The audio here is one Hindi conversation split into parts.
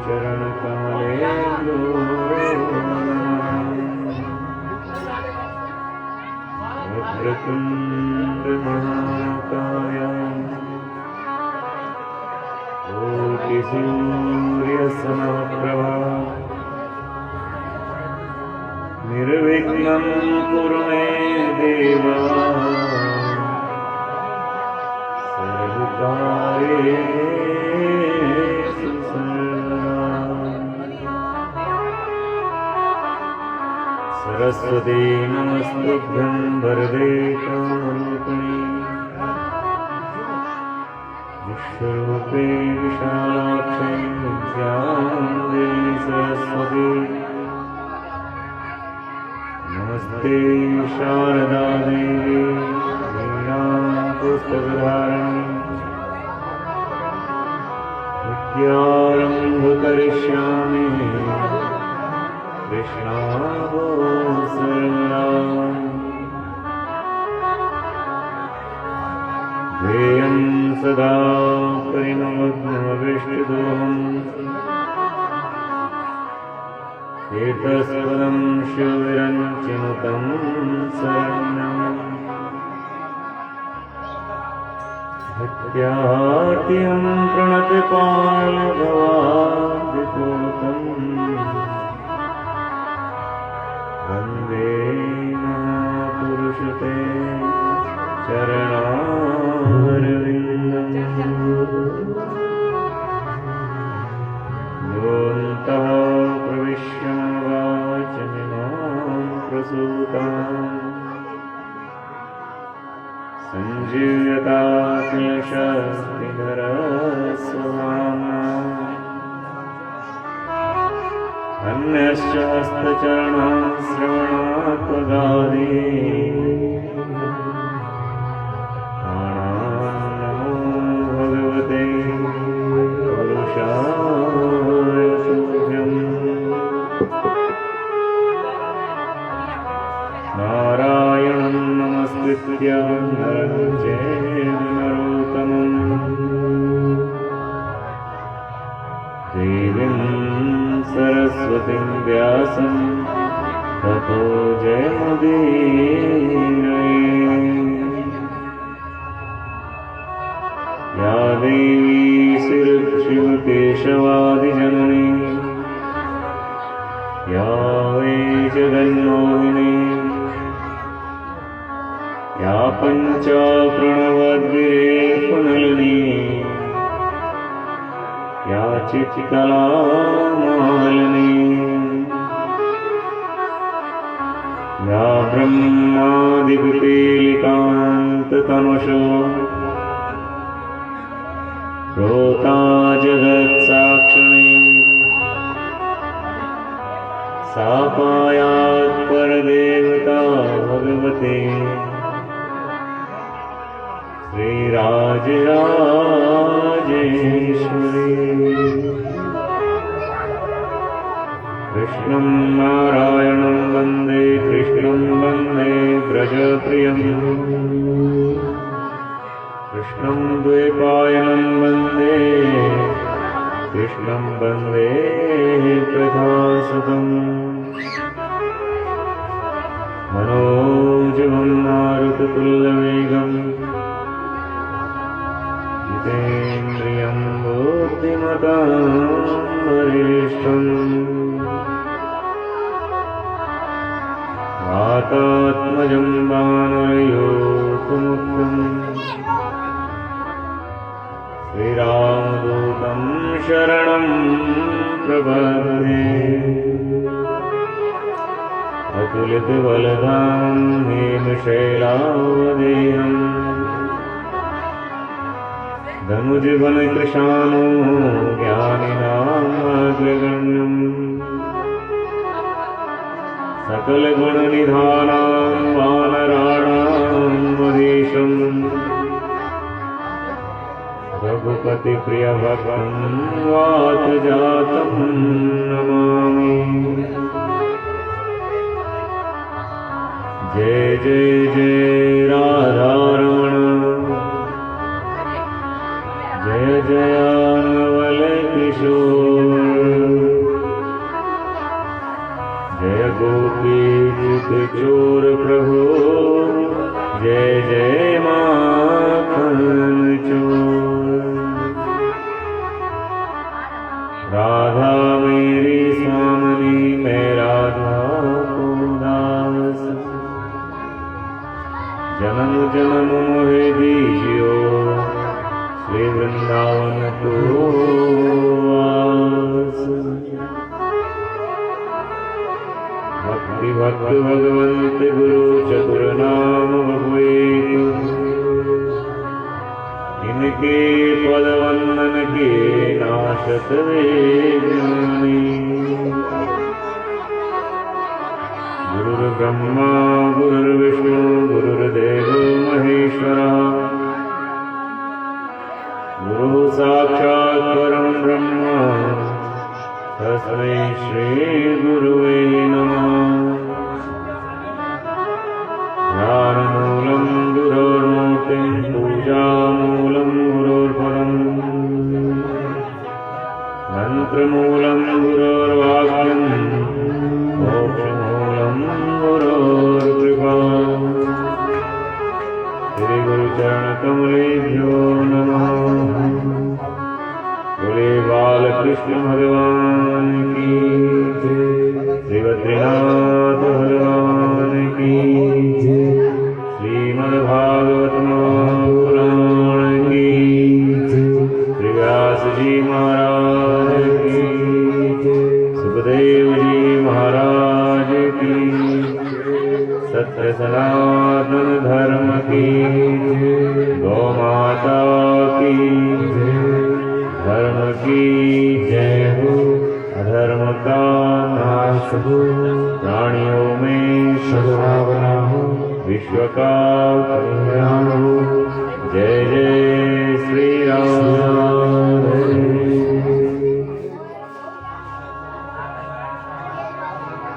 चरण कमले वक्रतुंड महाकाय कोटि सूर्य समप्रभा निर्विघ्नं कुरु मे देवा सर्वकार्येषु सर्वदा। सरस्वती नमस्तुभ्यं वरदे कामरूपिणि विश्वरूपे विशालाक्षे विद्यां सरस्वती नमस्ते शारदा देवी पुस्तकधारिणी विद्यारम्भ करिष्यामि कृष्णाहो शरणा ध्येयं सदा परिणमग्नमविष्टदोहम् एतस्पदं शिवविरञ्चिनुतं शरण्यम् हत्यार्तिं प्रणतपालभवादिपूतं वन्दे महापुरुषते चरणारविन्दम् योऽन्तः प्रविश्य वाचमिमां प्रसूताम् संजीव्यता क्लेशस्तिधरस्वभावना अन्यश्च हस्तचरणश्रवणात्वगादि नमो भगवते पुरुषाय तुभ्यम्। नारायणं नमस्कृत्य नरं चैव नरोत्तमं देवीं सरस्वतीं व्यासं ततो जयमुदीरये। या देवी शिवकेशवादिजननी या वै जगन्मोहिनी या पञ्चप्रणवद्वीपनलिनी या चित्कलामालिनी या ब्रह्मादिपिपीलिकान्ततनुषो प्रोता जगत्साक्षिणी सा पायात् परदेवता भगवती श्रीराजराजेश्वरी। कृष्णं नारायणं वन्दे कृष्णं वन्दे व्रजप्रियं कृष्णं द्वैपायनं वन्दे कृष्णं वन्दे प्रभासुतम्। मनोजवं मारुततुल्यवेगं जितेन्द्रियं बुद्धिमतां वरिष्ठम् वातात्मजं वानरयूथमुख्यम् श्रीरामदूतं शरणं प्रपद्ये। अतुलितबलधामं हेमशैलावदेहम् धनुजवनकृशानो ज्ञानिनामग्रगण्यम् सकलगुणनिधानां वानराणां वधीशम् रघुपतिप्रियभक्तं वातजातं नमामि। जय जय जय राधारमण जय जय नवल किशोर चोर प्रभु जय जय माखन चोर। राधा मेरी स्वामिनी मैं राधा को दास, जन्म जन्म मोहे दीजियो श्री वृंदावन को आस। भक्ति भक्त भगवंत गुरु चतुर नाम बहुए, इनके पद वंदन के नाशत वेदनी। गुरुर्ब्रह्मा गुरुर्विष्णु गुरुर्देवो महेश्वरः, गुरु साक्षात् परं ब्रह्म तस्मै श्री गुरुवे नमः। ज्ञानमूलं गुरोर्मूर्तिं पूजामूलं गुरोर्परम्, मंत्रमूलं गुरोर्वाक्यं मोक्षमूलं गुरोर्कृपा। श्री गुरुचरणकमलेभ्यो नमः। बोले बालकृष्ण भगवान की जय, श्री बद्रीनाथ भगवान की जय, श्रीमद्भागवत महापुराण की जय, श्री व्यास जी महाराज की जय, सुखदेव जी महाराज की, सत्य सनातन धर्म की जय, गौ माता की जय, धर्म की जय हो, अधर्म का नाश हो, प्राणियों में सद्भावना हो, विश्व का कल्याण हो। जय जय श्री राम।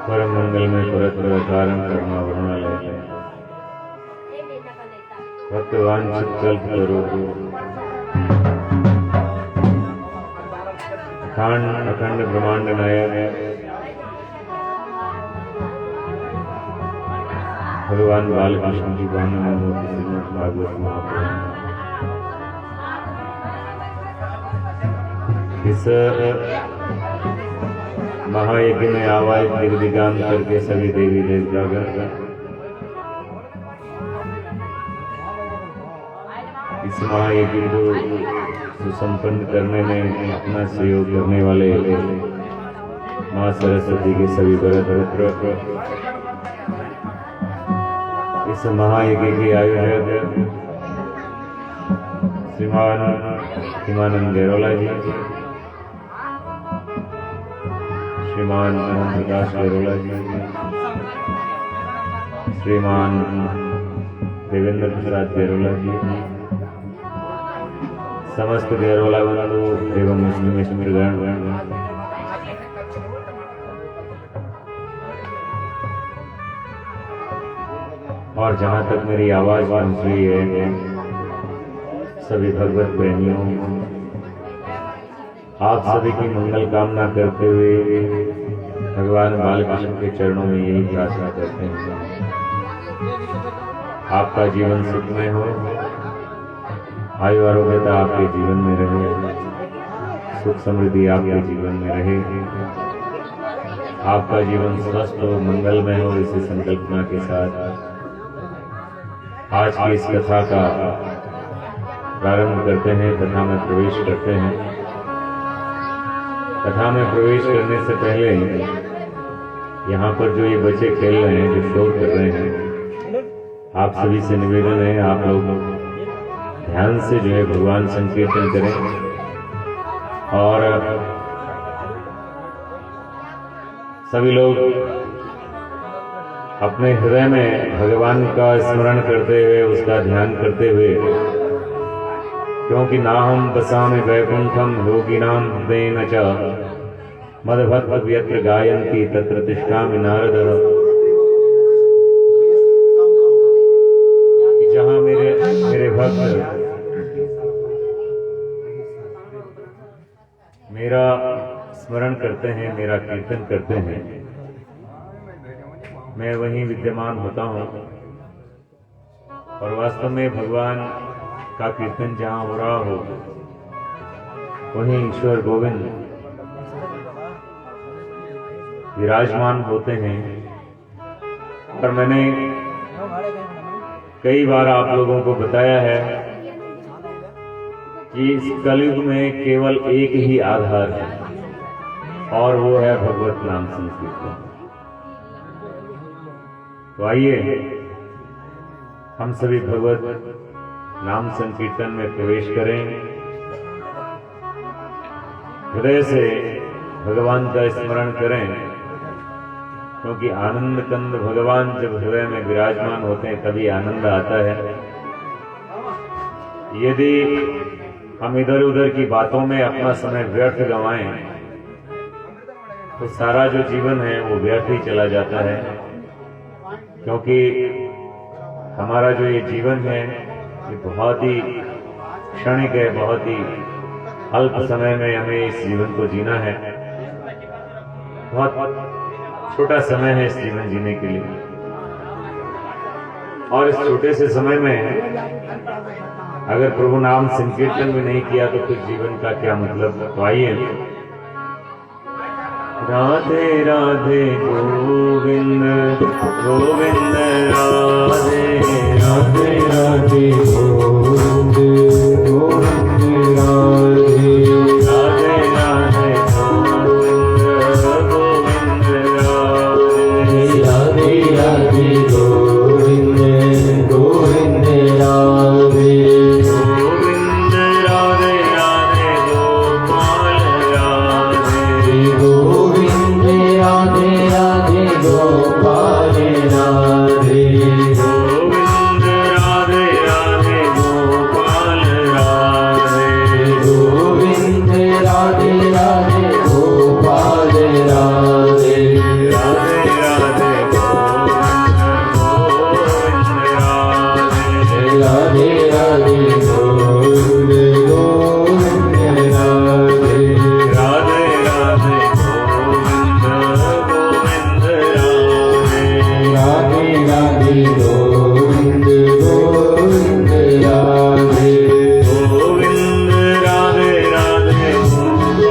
परम मंगल में परत्र कारण कर्मा वर्णालय भक्तवांछित कल्प करो। अखंड ब्रह्मांड नायक भगवान बालकृष्ण जी भागवत महापुराण। इस महायज्ञ में आवाज दिग्दिगान करके सभी देवी देवतागण इस महायज्ञ को सुसंपन्न करने में अपना सहयोग करने वाले माँ सरस्वती के सभी व्रत इस महायज्ञ के आयोजक श्रीमान हिमानंद गैरोला जी, श्रीमान ओम प्रकाश गैरोला जी, श्रीमान देवेंद्र प्रसाद गैरोला जी, समस्त गैरोला बंधु एवं मुस्लिम मित्रगण, और जहाँ तक मेरी आवाज पहुंच रही है सभी भगवत प्रेमियों, आप सभी की मंगल कामना करते हुए भगवान बालकृष्ण के चरणों में यही प्रार्थना करते हैं, आपका जीवन सुखमय हो, आयु आरोग्यता आपके जीवन में रहे, सुख समृद्धि आपके जीवन में रहे, आपका जीवन स्वस्थ हो, मंगलमय हो। इसी संकल्पना के साथ आज की इस कथा का प्रारंभ करते हैं, कथा में प्रवेश करते हैं। कथा में प्रवेश करने से पहले यहाँ पर जो ये बच्चे खेल रहे हैं, जो शोर कर रहे हैं, आप सभी से निवेदन है आप लोग ध्यान से जो है भगवान संकीर्तन करें और सभी लोग अपने हृदय में भगवान का स्मरण करते हुए, उसका ध्यान करते हुए, क्योंकि नाहं बसामि वैकुंठम योगिनां हृदयेन च मद्भक्त यत्र गायन्ति तत्र तिष्ठामि नारदः। जहाँ मेरे भक्त मेरा स्मरण करते हैं, मेरा कीर्तन करते हैं, मैं वहीं विद्यमान होता हूँ और वास्तव में भगवान का कीर्तन जहाँ हो रहा हो वहीं ईश्वर गोविंद विराजमान होते हैं। और मैंने कई बार आप लोगों को बताया है कि इस कलयुग में केवल एक ही आधार है और वो है भगवत नाम संकीर्तन। तो आइए हम सभी भगवत नाम संकीर्तन में प्रवेश करें। हृदय से भगवान का स्मरण करें, क्योंकि आनंद कंद भगवान जब हृदय में विराजमान होते हैं तभी आनंद आता है। यदि हम इधर उधर की बातों में अपना समय व्यर्थ गंवाएं तो सारा जो जीवन है वो व्यर्थ ही चला जाता है, क्योंकि हमारा जो ये जीवन है ये बहुत ही क्षणिक है, बहुत ही अल्प समय में हमें इस जीवन को जीना है। बहुत छोटा समय है इस जीवन जीने के लिए, और इस छोटे से समय में अगर प्रभु नाम संकीर्तन भी नहीं किया तो फिर जीवन का क्या मतलब। तो आइए राधे राधे गोविंद गोविंद राधे राधे राधे गोविंद गोविंद राधे राधे राधे गोविंद राधे राधे राधे गोविंद गोविंद राधे गोविंद राधे राधे गोपाल राधे गोविंद राधे राधे गोपाल राधे गोविंद राधे राधे गोपाल राधे गोविंद राधे राधे गोपाल राधे राधे राधे राधे राधे गोविंद गोविंद राधे राधे राधे गोविंद गोविंद राधे राधे राधे गोविंद गोविंद राधे गोविंद राधे राधे गोपाल राधे गोविंद राधे राधे गोपाल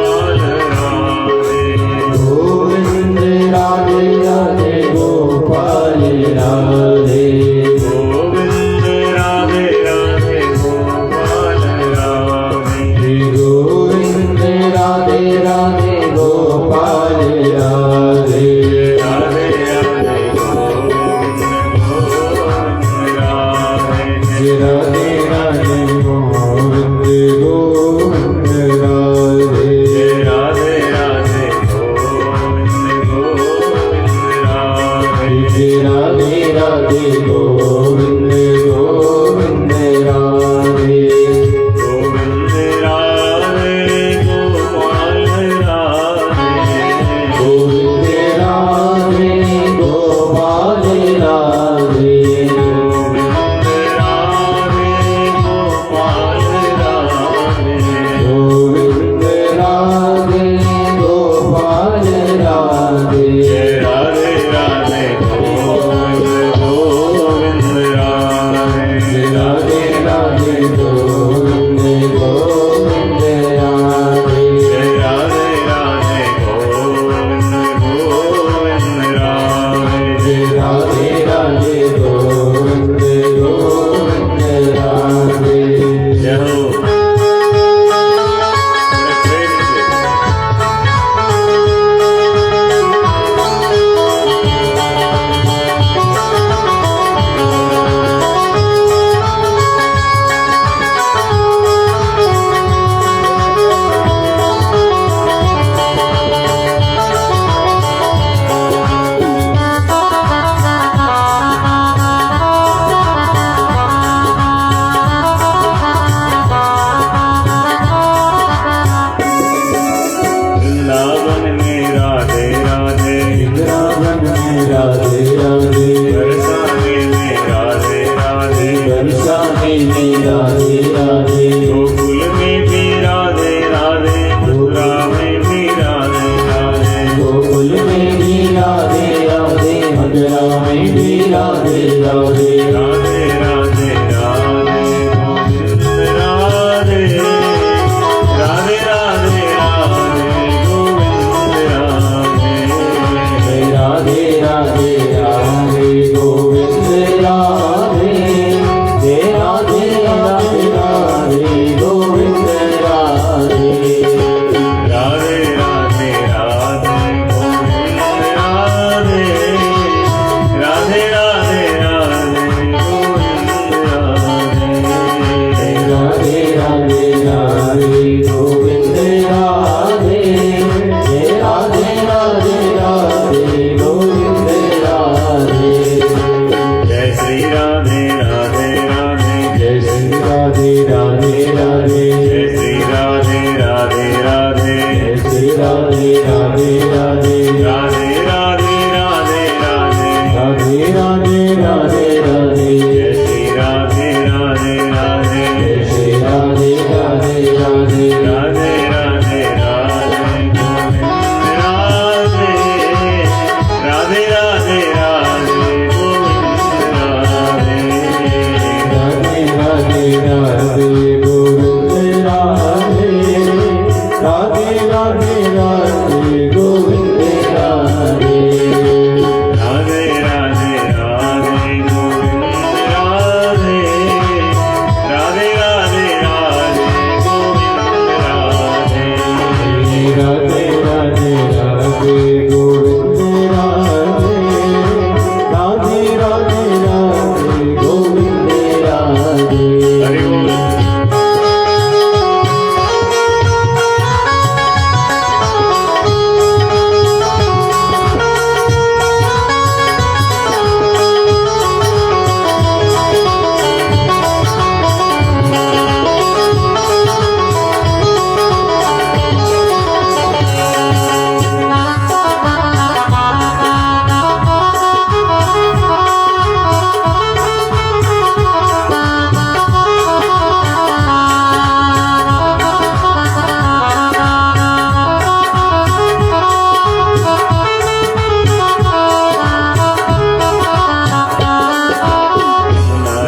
राधे गोविंद राधे राधे गोपाल राधे गोविंद राधे राधे गोपाल राधे राधे राधे गोविंद गोविंद राधे राधे राधे गोविंद गोविंद राधे राधे राधे गोविंद गोविंद राधे राधे राधे गोविंद गोविंद राधे गोविंद राधे गोपाल राधे राधे राधे राधे राधे राधे राधे राधे राधे राधे राधे जय श्री राधे राधे राधे जय श्री राधे राधे राधे राधे राधे राधे गोविंद राधे राधे राधे राधे गोविंद राधे राधे राधे राधे गोविंद राधे राधे राधे राधे गोविंद राधे राधे राधे राधे गोविंद राधे राधे राधे राधे गोविंद राधे राधे राधे राधे गोविंद राधे राधे राधे राधे गोविंद राधे हरि बोल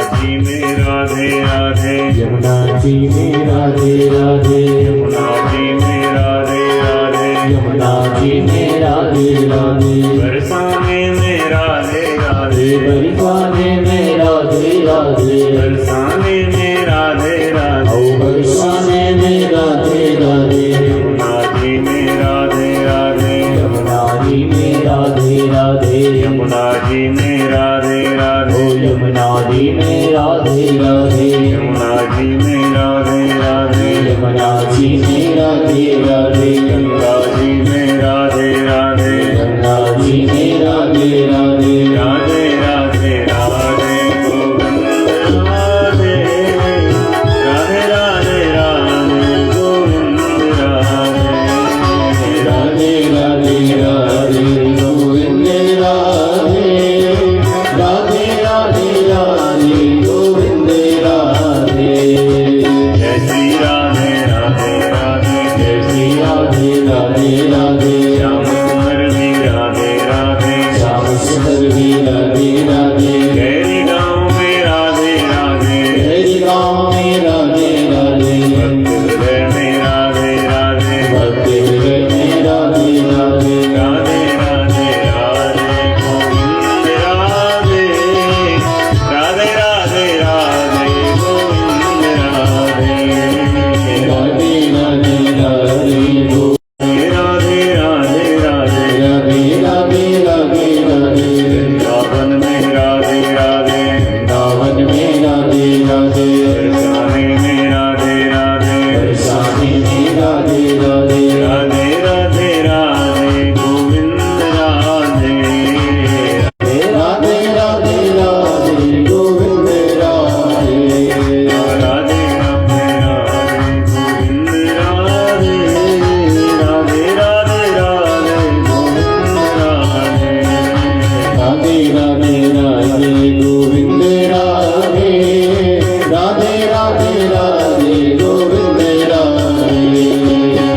यमुना जी में राधे राधे यमुना जी में राधे राधे यमुना जी में राधे राधे यमुना जी में राधे राधे बरसाने में राधे राधे बरसाने में राधे राधे बरसाने में राधे राधे बरसाने में राधे राधे यमुना जी में राधे राधे यमुना जी में राधे राधे यमुना जी में राधे राधे यमुना जी में राधे राधे यमुना जी में राधे राधे यमुना जी में राधे राधे गंगा जी में राधे राधे गंगा जी में राधे राधे राधे राधे राधे गोविंद राधे राधे राधे राधे गोविंद राधे राधे राधे राधे गोविंद राधे राधे राधे राधे गोविंद राधे जय श्री राधे राधे राधे जय श्री राधे राधे राधे श्याम सुंदर भी राधे राधे श्याम सुंदर भी राधे राधे गैरी गाँव में राधे राधे मेरी गाँव में राधे राधे भक्त हृदय में राधे राधे भक्ति हृदय में राधे राधे राधे राधे राधे गोविंद राधे राधे राधे राधे गोविंद राधे राधे राधे राधे राधे राधे राधे राधे राधे राधे राधे वृंदावन में राधे राधे वृंदावन में राधे राधे बरसाने में राधे राधे बरसाने में राधे राधे राधे राधे राधे गोविंद राधे राधे राधे राधे गोविंद राधे राधे राधे राधे गोविंद राधे राधे राधे राधे गोविंद राधे राधे राधे राधे गोविंद राधे राधे राधे राधे गोविंद राधे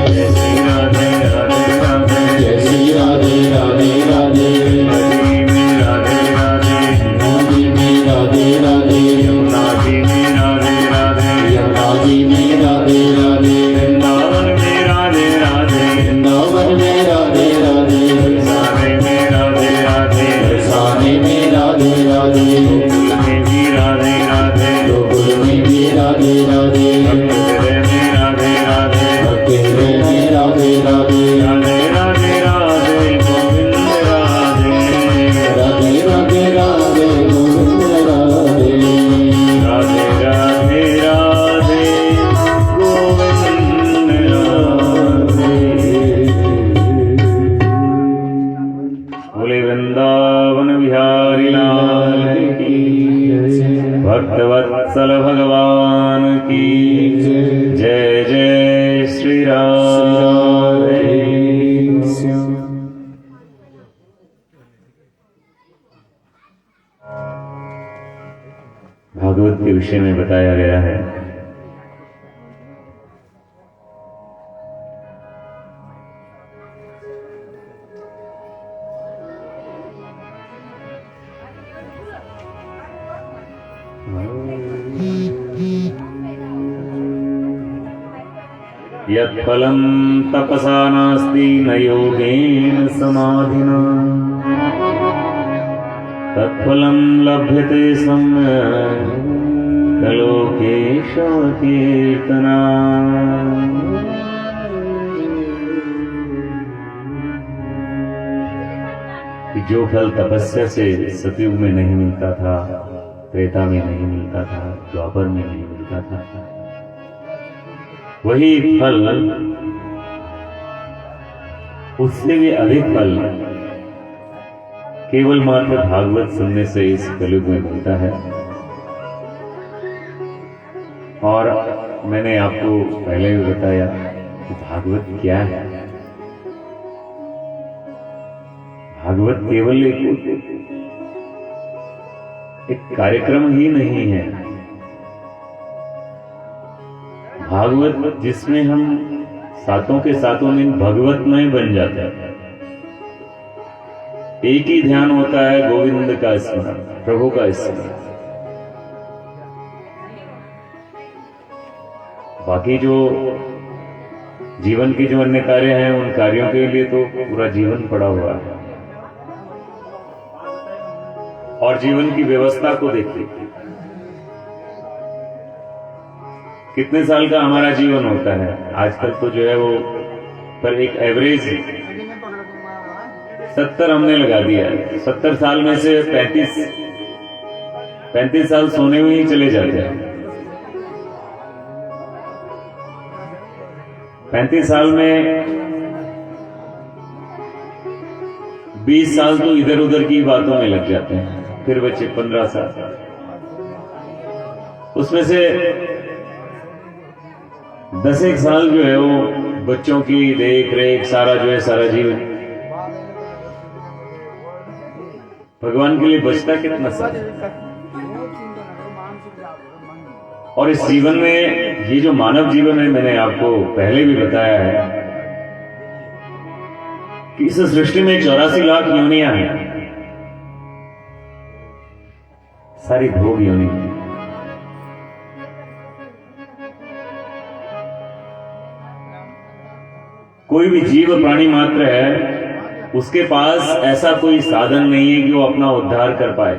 जय श्री राधे राधे राधे जय श्री राधे राधे राधे हरि में राधे राधे नदी में राधे राधे यमुना जी में राधे राधे यमुना जी में राधे राधे वृंदावन में राधे राधे वृंदावन में राधे राधे बरसाने में राधे राधे बरसाने में राधे राधे गोकुल में भी राधे राधे गोकुल में भी राधे राधे भक्त हृदय में राधे राधे भक्ति हृदय में राधे राधे राधे राधे राधे गोविंद राधे राधे राधे राधे गोविंद राधे राधे राधे राधे गोविंद राधे बोले वृंदावन बिहारी लाल की के विषय में बताया गया है। यत्फलं तपसा नास्ति न योगेन समाधिना तत्फलं लभ्यते सम्यक् कलोकेशवकीर्तना। जो फल तपस्या से सतयुग में नहीं मिलता था, त्रेता में नहीं मिलता था, द्वापर में नहीं मिलता था, वही फल, उससे भी अधिक फल केवल मात्र भागवत सुनने से इस कलयुग में मिलता है। और मैंने आपको पहले भी बताया कि भागवत क्या है। भागवत केवल एक कार्यक्रम ही नहीं है। भागवत जिसमें हम सातों के सातों दिन भगवतमय बन जाते हैं। एक ही ध्यान होता है, गोविंद का स्मरण, प्रभु का स्मरण। बाकी जो जीवन के जो अन्य कार्य हैं, उन कार्यों के लिए तो पूरा जीवन पड़ा हुआ है। और जीवन की व्यवस्था को देखिए, कितने साल का हमारा जीवन होता है आजकल तो जो है वो, पर एक एवरेज 70 हमने लगा दिया है। 70 साल में से 35 साल सोने में ही चले जाते हैं। 35 साल में 20 साल तो इधर उधर की बातों में लग जाते हैं, फिर बच्चे 15 साल, उसमें से 10 साल जो है वो बच्चों की देख रेख, सारा जो है सारा जीवन। भगवान के लिए बचता कितना साल। और इस जीवन में, ये जो मानव जीवन है, मैंने आपको पहले भी बताया है कि इस सृष्टि में 84 लाख योनियां हैं, सारी भोग योनि। कोई भी जीव प्राणी मात्र है, उसके पास ऐसा कोई साधन नहीं है कि वो अपना उद्धार कर पाए।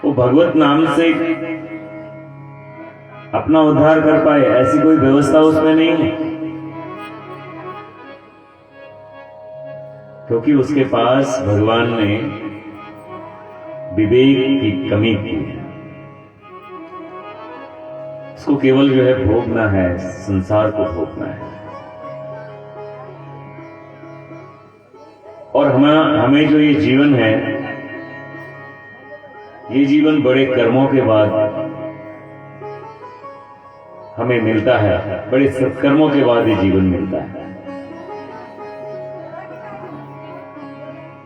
वो भगवत नाम से अपना उद्धार कर पाए, ऐसी कोई व्यवस्था उसमें नहीं है, क्योंकि उसके पास भगवान ने विवेक की कमी की है। उसको केवल जो है भोगना है, संसार को भोगना है। और हमें जो ये जीवन है, ये जीवन बड़े कर्मों के बाद हमें मिलता है, बड़े सत्कर्मों के बाद ये जीवन मिलता है।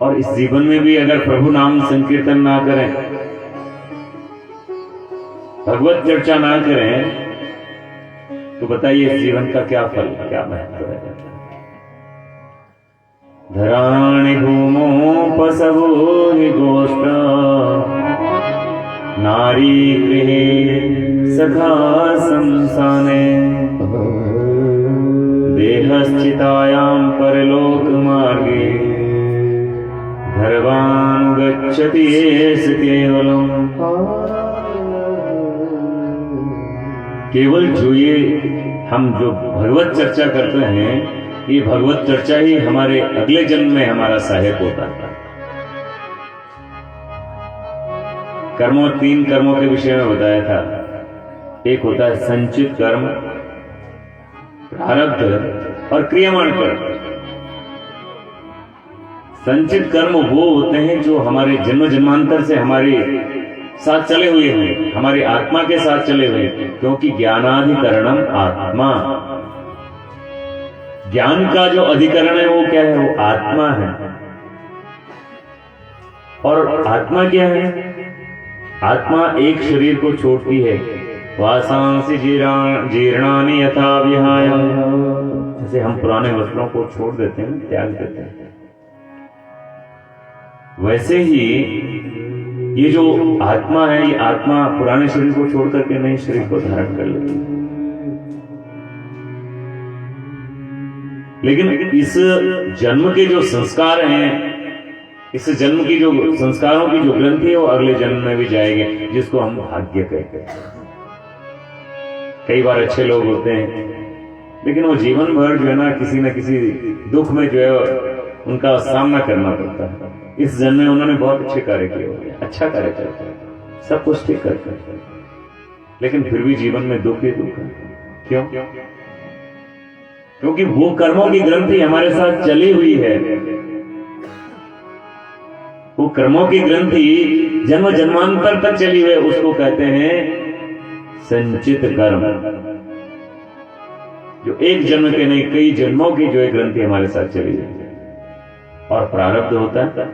और इस जीवन में भी अगर प्रभु नाम संकीर्तन ना करें, भगवत चर्चा ना करें, तो बताइए इस जीवन का क्या फल, क्या महत्व है। धराणि भूमो पशवो हि गोष्ठा नारी गृहे सखा संसाने देहश्चितायां परलोक मार्गे धर्वान् गच्छति एष केवलम्। केवल जो ये हम जो भगवत चर्चा करते हैं, ये भगवत चर्चा ही हमारे अगले जन्म में हमारा सहायक होता है। कर्मों, 3 कर्मों के विषय में बताया था। एक होता है संचित कर्म, प्रारब्ध और क्रियमाण कर्म। संचित कर्म वो होते हैं जो हमारे जन्म जन्मांतर से हमारे साथ चले हुए हैं, हमारी आत्मा के साथ चले हुए, क्योंकि ज्ञानाधिकरणम आत्मा। ज्ञान का जो अधिकरण है वो क्या है, वो आत्मा है। और आत्मा क्या है? आत्मा एक शरीर को छोड़ती है, वासांसि जीर्णानि यथा विहाय, जैसे हम पुराने वस्त्रों को छोड़ देते हैं, त्याग देते हैं, वैसे ही ये जो आत्मा है, ये आत्मा पुराने शरीर को छोड़ करके नए शरीर को धारण कर लेती है। लेकिन इस जन्म के जो संस्कार हैं, इस जन्म की जो संस्कारों की जो ग्रंथि है, वो अगले जन्म में भी जाएंगे, जिसको हम भाग्य कहते हैं। कई बार अच्छे लोग होते हैं, लेकिन वो जीवन भर जो है ना किसी दुख में जो है उनका सामना करना पड़ता है। इस जन्म में उन्होंने बहुत अच्छे कार्य किए होंगे, अच्छा कार्य करते हैं, सब कुछ ठीक करते हैं, लेकिन फिर भी जीवन में दुख ही दुख है। क्यों? क्योंकि वो कर्मों की ग्रंथि हमारे साथ चली हुई है। वो कर्मों की ग्रंथि जन्म जन्मांतर तक चली हुई है, उसको कहते हैं संचित कर्म, जो एक जन्म के नहीं कई जन्मों की जो है ग्रंथि हमारे साथ चली हुई है। और प्रारब्ध होता है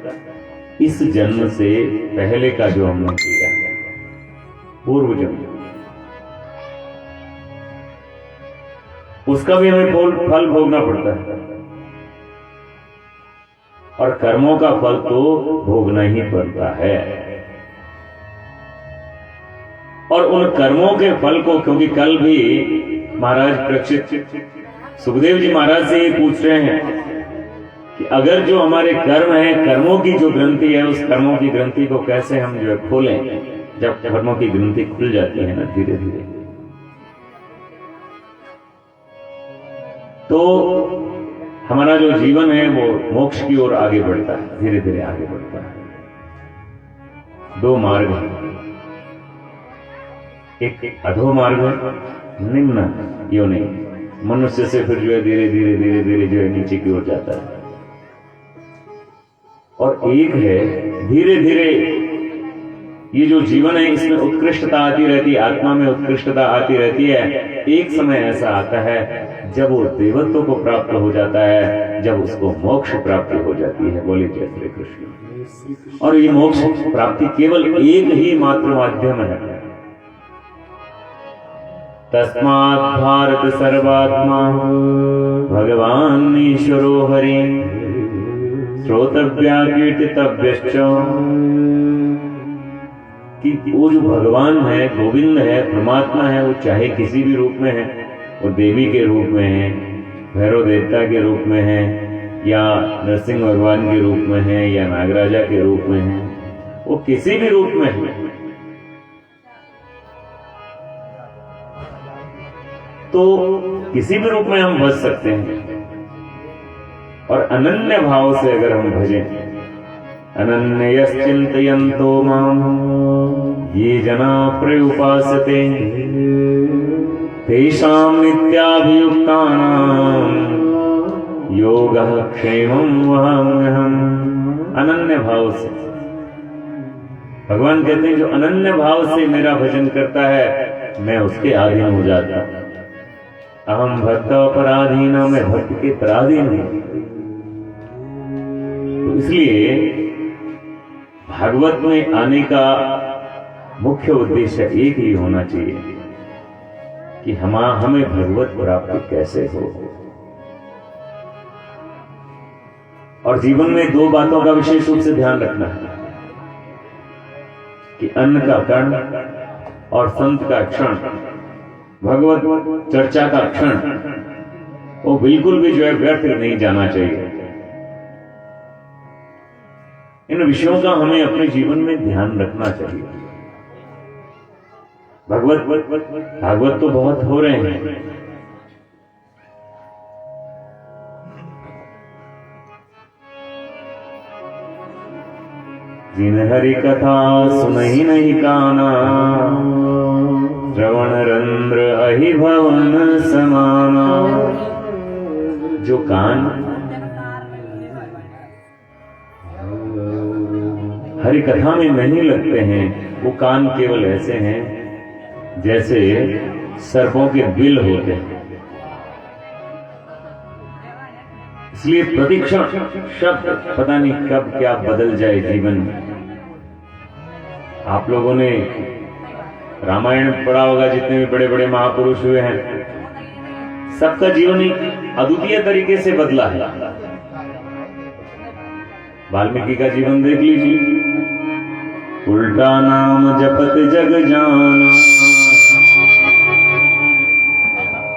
इस जन्म से पहले का जो हमने किया, पूर्व जन्म, उसका भी हमें फल भोगना पड़ता है। और कर्मों का फल तो भोगना ही पड़ता है। और उन कर्मों के फल को, क्योंकि कल भी महाराज परीक्षित सुखदेव जी महाराज से ये पूछ रहे हैं कि अगर जो हमारे कर्म है, कर्मों की जो ग्रंथि है, उस कर्मों की ग्रंथि को कैसे हम जो है खोलें। जब कर्मों की ग्रंथि खुल जाती है ना धीरे धीरे, तो हमारा जो जीवन है वो मोक्ष की ओर आगे बढ़ता है, धीरे धीरे आगे बढ़ता है। दो मार्ग हैं, एक अधो मार्ग है, निम्न योनि, मनुष्य से फिर जो है धीरे धीरे धीरे धीरे जो है नीचे की ओर जाता है। और एक है धीरे धीरे ये जो जीवन है इसमें उत्कृष्टता आती रहती है, आत्मा में उत्कृष्टता आती रहती है। एक समय ऐसा आता है जब वो देवत्व को प्राप्त हो जाता है, जब उसको मोक्ष प्राप्ति हो जाती है। बोलिए जय श्री कृष्ण। और ये मोक्ष प्राप्ति केवल एक ही मात्र माध्यम है। तस्मात् भारत सर्वात्मा भगवान ईश्वरो हरि श्रोतव्या कीर्तितव्यश्च, कि वो जो भगवान है, गोविंद है, परमात्मा है, वो चाहे किसी भी रूप में है, वो देवी के रूप में है, भैरव देवता के रूप में है, या नरसिंह भगवान के रूप में है, या नागराजा के रूप में है, वो किसी भी रूप में है, तो किसी भी रूप में हम भज सकते हैं। और अनन्य भाव से अगर हम भजें, अनन्यश्चिन्तयन्तो मां ये जना प्रयुपासते तेषां नित्याभियुक्तानां योगः क्षेमं वहाम्यहम्। अनन्य भाव से भगवान कहते हैं जो अनन्य भाव से मेरा भजन करता है, मैं उसके अधीन हो जाता। अहम भक्त अपराधीन, मैं भक्त के पराधीन हूं। तो इसलिए भागवत में आने का मुख्य उद्देश्य एक ही होना चाहिए कि हमें भगवत प्राप्ति कैसे हो। और जीवन में दो बातों का विशेष रूप से ध्यान रखना है कि अन्न का कण और संत का क्षण, भगवत चर्चा का क्षण, वो बिल्कुल भी जो है व्यर्थ नहीं जाना चाहिए। इन विषयों का हमें अपने जीवन में ध्यान रखना चाहिए। भागवत तो बहुत हो रहे हैं, जिन हरि कथा सुनहि नहीं काना, श्रवण रंध्र अहि भवन समाना। जो कान हरि कथा में नहीं लगते हैं, वो कान केवल ऐसे हैं जैसे सर्पों के बिल होते हैं। इसलिए प्रतिक्षण शब्द पता नहीं कब क्या बदल जाए जीवन में। आप लोगों ने रामायण पढ़ा होगा, जितने भी बड़े बड़े महापुरुष हुए हैं, सबका जीवन एक अद्वितीय तरीके से बदला है। वाल्मीकि का जीवन देख लीजिए, उल्टा नाम जपत जग जाना,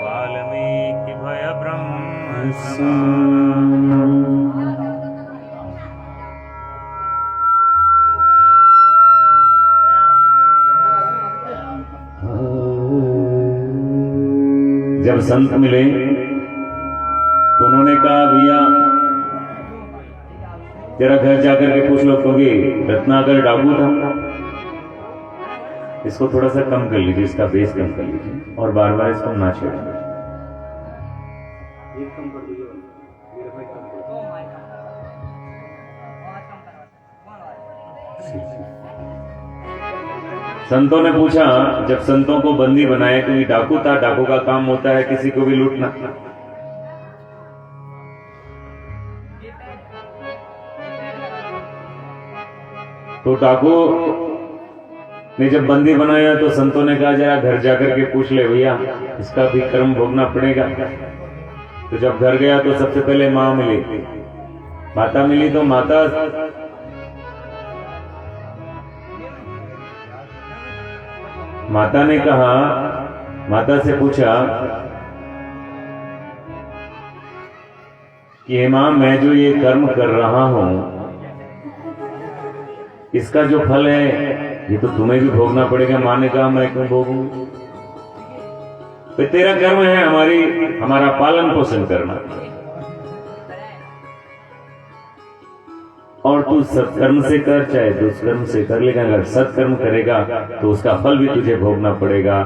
वाल्मीकि भय ब्रह्म समाना। जब संत मिले तो उन्होंने कहा, भैया जरा घर जाकर के पूछ लो, क्योंकि रत्नाकर डाकू था, इसको थोड़ा सा कम कर लीजिए, इसका बेस कम कर लीजिए और बार बार इसको ना छेड़ें। संतों ने पूछा, जब संतों को बंदी बनाया, क्योंकि डाकू था, डाकू का काम होता है किसी को भी लूटना, तो डाकू ने जब बंदी बनाया तो संतों ने कहा, जरा घर जाकर के पूछ ले भैया, इसका भी कर्म भोगना पड़ेगा। तो जब घर गया तो सबसे पहले माँ मिली, माता मिली। तो माता ने कहा, माता से पूछा कि हे मां, मैं जो ये कर्म कर रहा हूं, इसका जो फल है ये तो तुम्हें भी भोगना पड़ेगा। मां ने कहा, मैं क्यों भोगूं? तो तेरा कर्म है हमारा पालन पोषण करना, और तू सत्कर्म से कर चाहे दुष्कर्म से कर, लेकिन अगर सत्कर्म करेगा तो उसका फल भी तुझे भोगना पड़ेगा,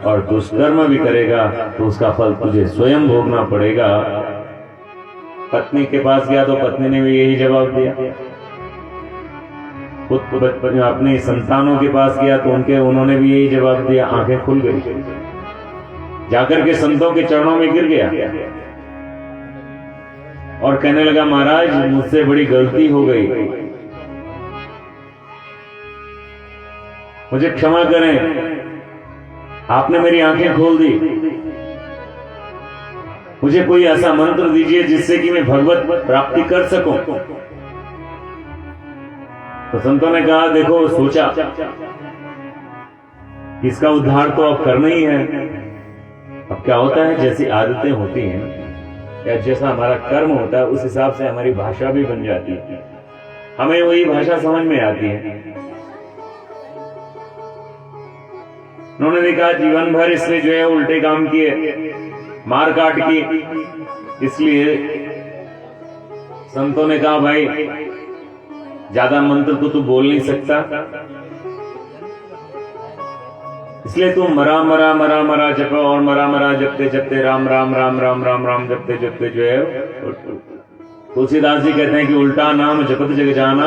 और दुष्कर्म भी करेगा तो उसका फल तुझे स्वयं भोगना पड़ेगा। पत्नी के पास गया तो पत्नी ने भी यही जवाब दिया। अपने संतानों के पास गया तो उन्होंने भी यही जवाब दिया। आंखें खुल गई, जाकर के संतों के चरणों में गिर गया और कहने लगा, महाराज मुझसे बड़ी गलती हो गई, मुझे क्षमा करें, आपने मेरी आंखें खोल दी, मुझे कोई ऐसा मंत्र दीजिए जिससे कि मैं भगवत प्राप्ति कर सकूं। तो संतों ने कहा, देखो सोचा इसका उद्धार तो अब करना ही है। अब क्या होता है, जैसी आदतें होती हैं या जैसा हमारा कर्म होता है, उस हिसाब से हमारी भाषा भी बन जाती है, हमें वही भाषा समझ में आती है। उन्होंने भी कहा, जीवन भर इसने जो है उल्टे काम किए, मार काट की, इसलिए संतों ने कहा, भाई ज्यादा मंत्र तो तू बोल नहीं सकता, इसलिए तू मरा मरा मरा मरा जपो, और मरा मरा जपते जपते राम राम राम राम राम राम जपते जपते जो है। तुलसीदास जी कहते हैं कि उल्टा नाम जपत जग जाना,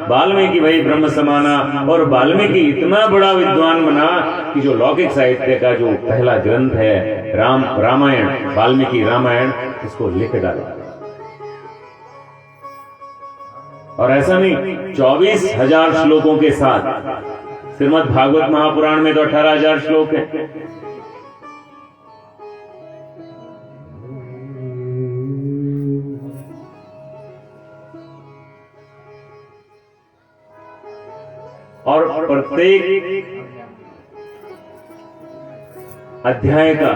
वाल्मीकि भाई ब्रह्म समाना। और वाल्मीकि इतना बड़ा विद्वान बना कि जो लौकिक साहित्य का जो पहला ग्रंथ है रामायण, वाल्मीकि रामायण, इसको लिख डाला। और ऐसा नहीं, 24,000 श्लोकों के साथ। श्रीमद् भागवत महापुराण में तो 18,000 श्लोक है। और प्रत्येक अध्याय का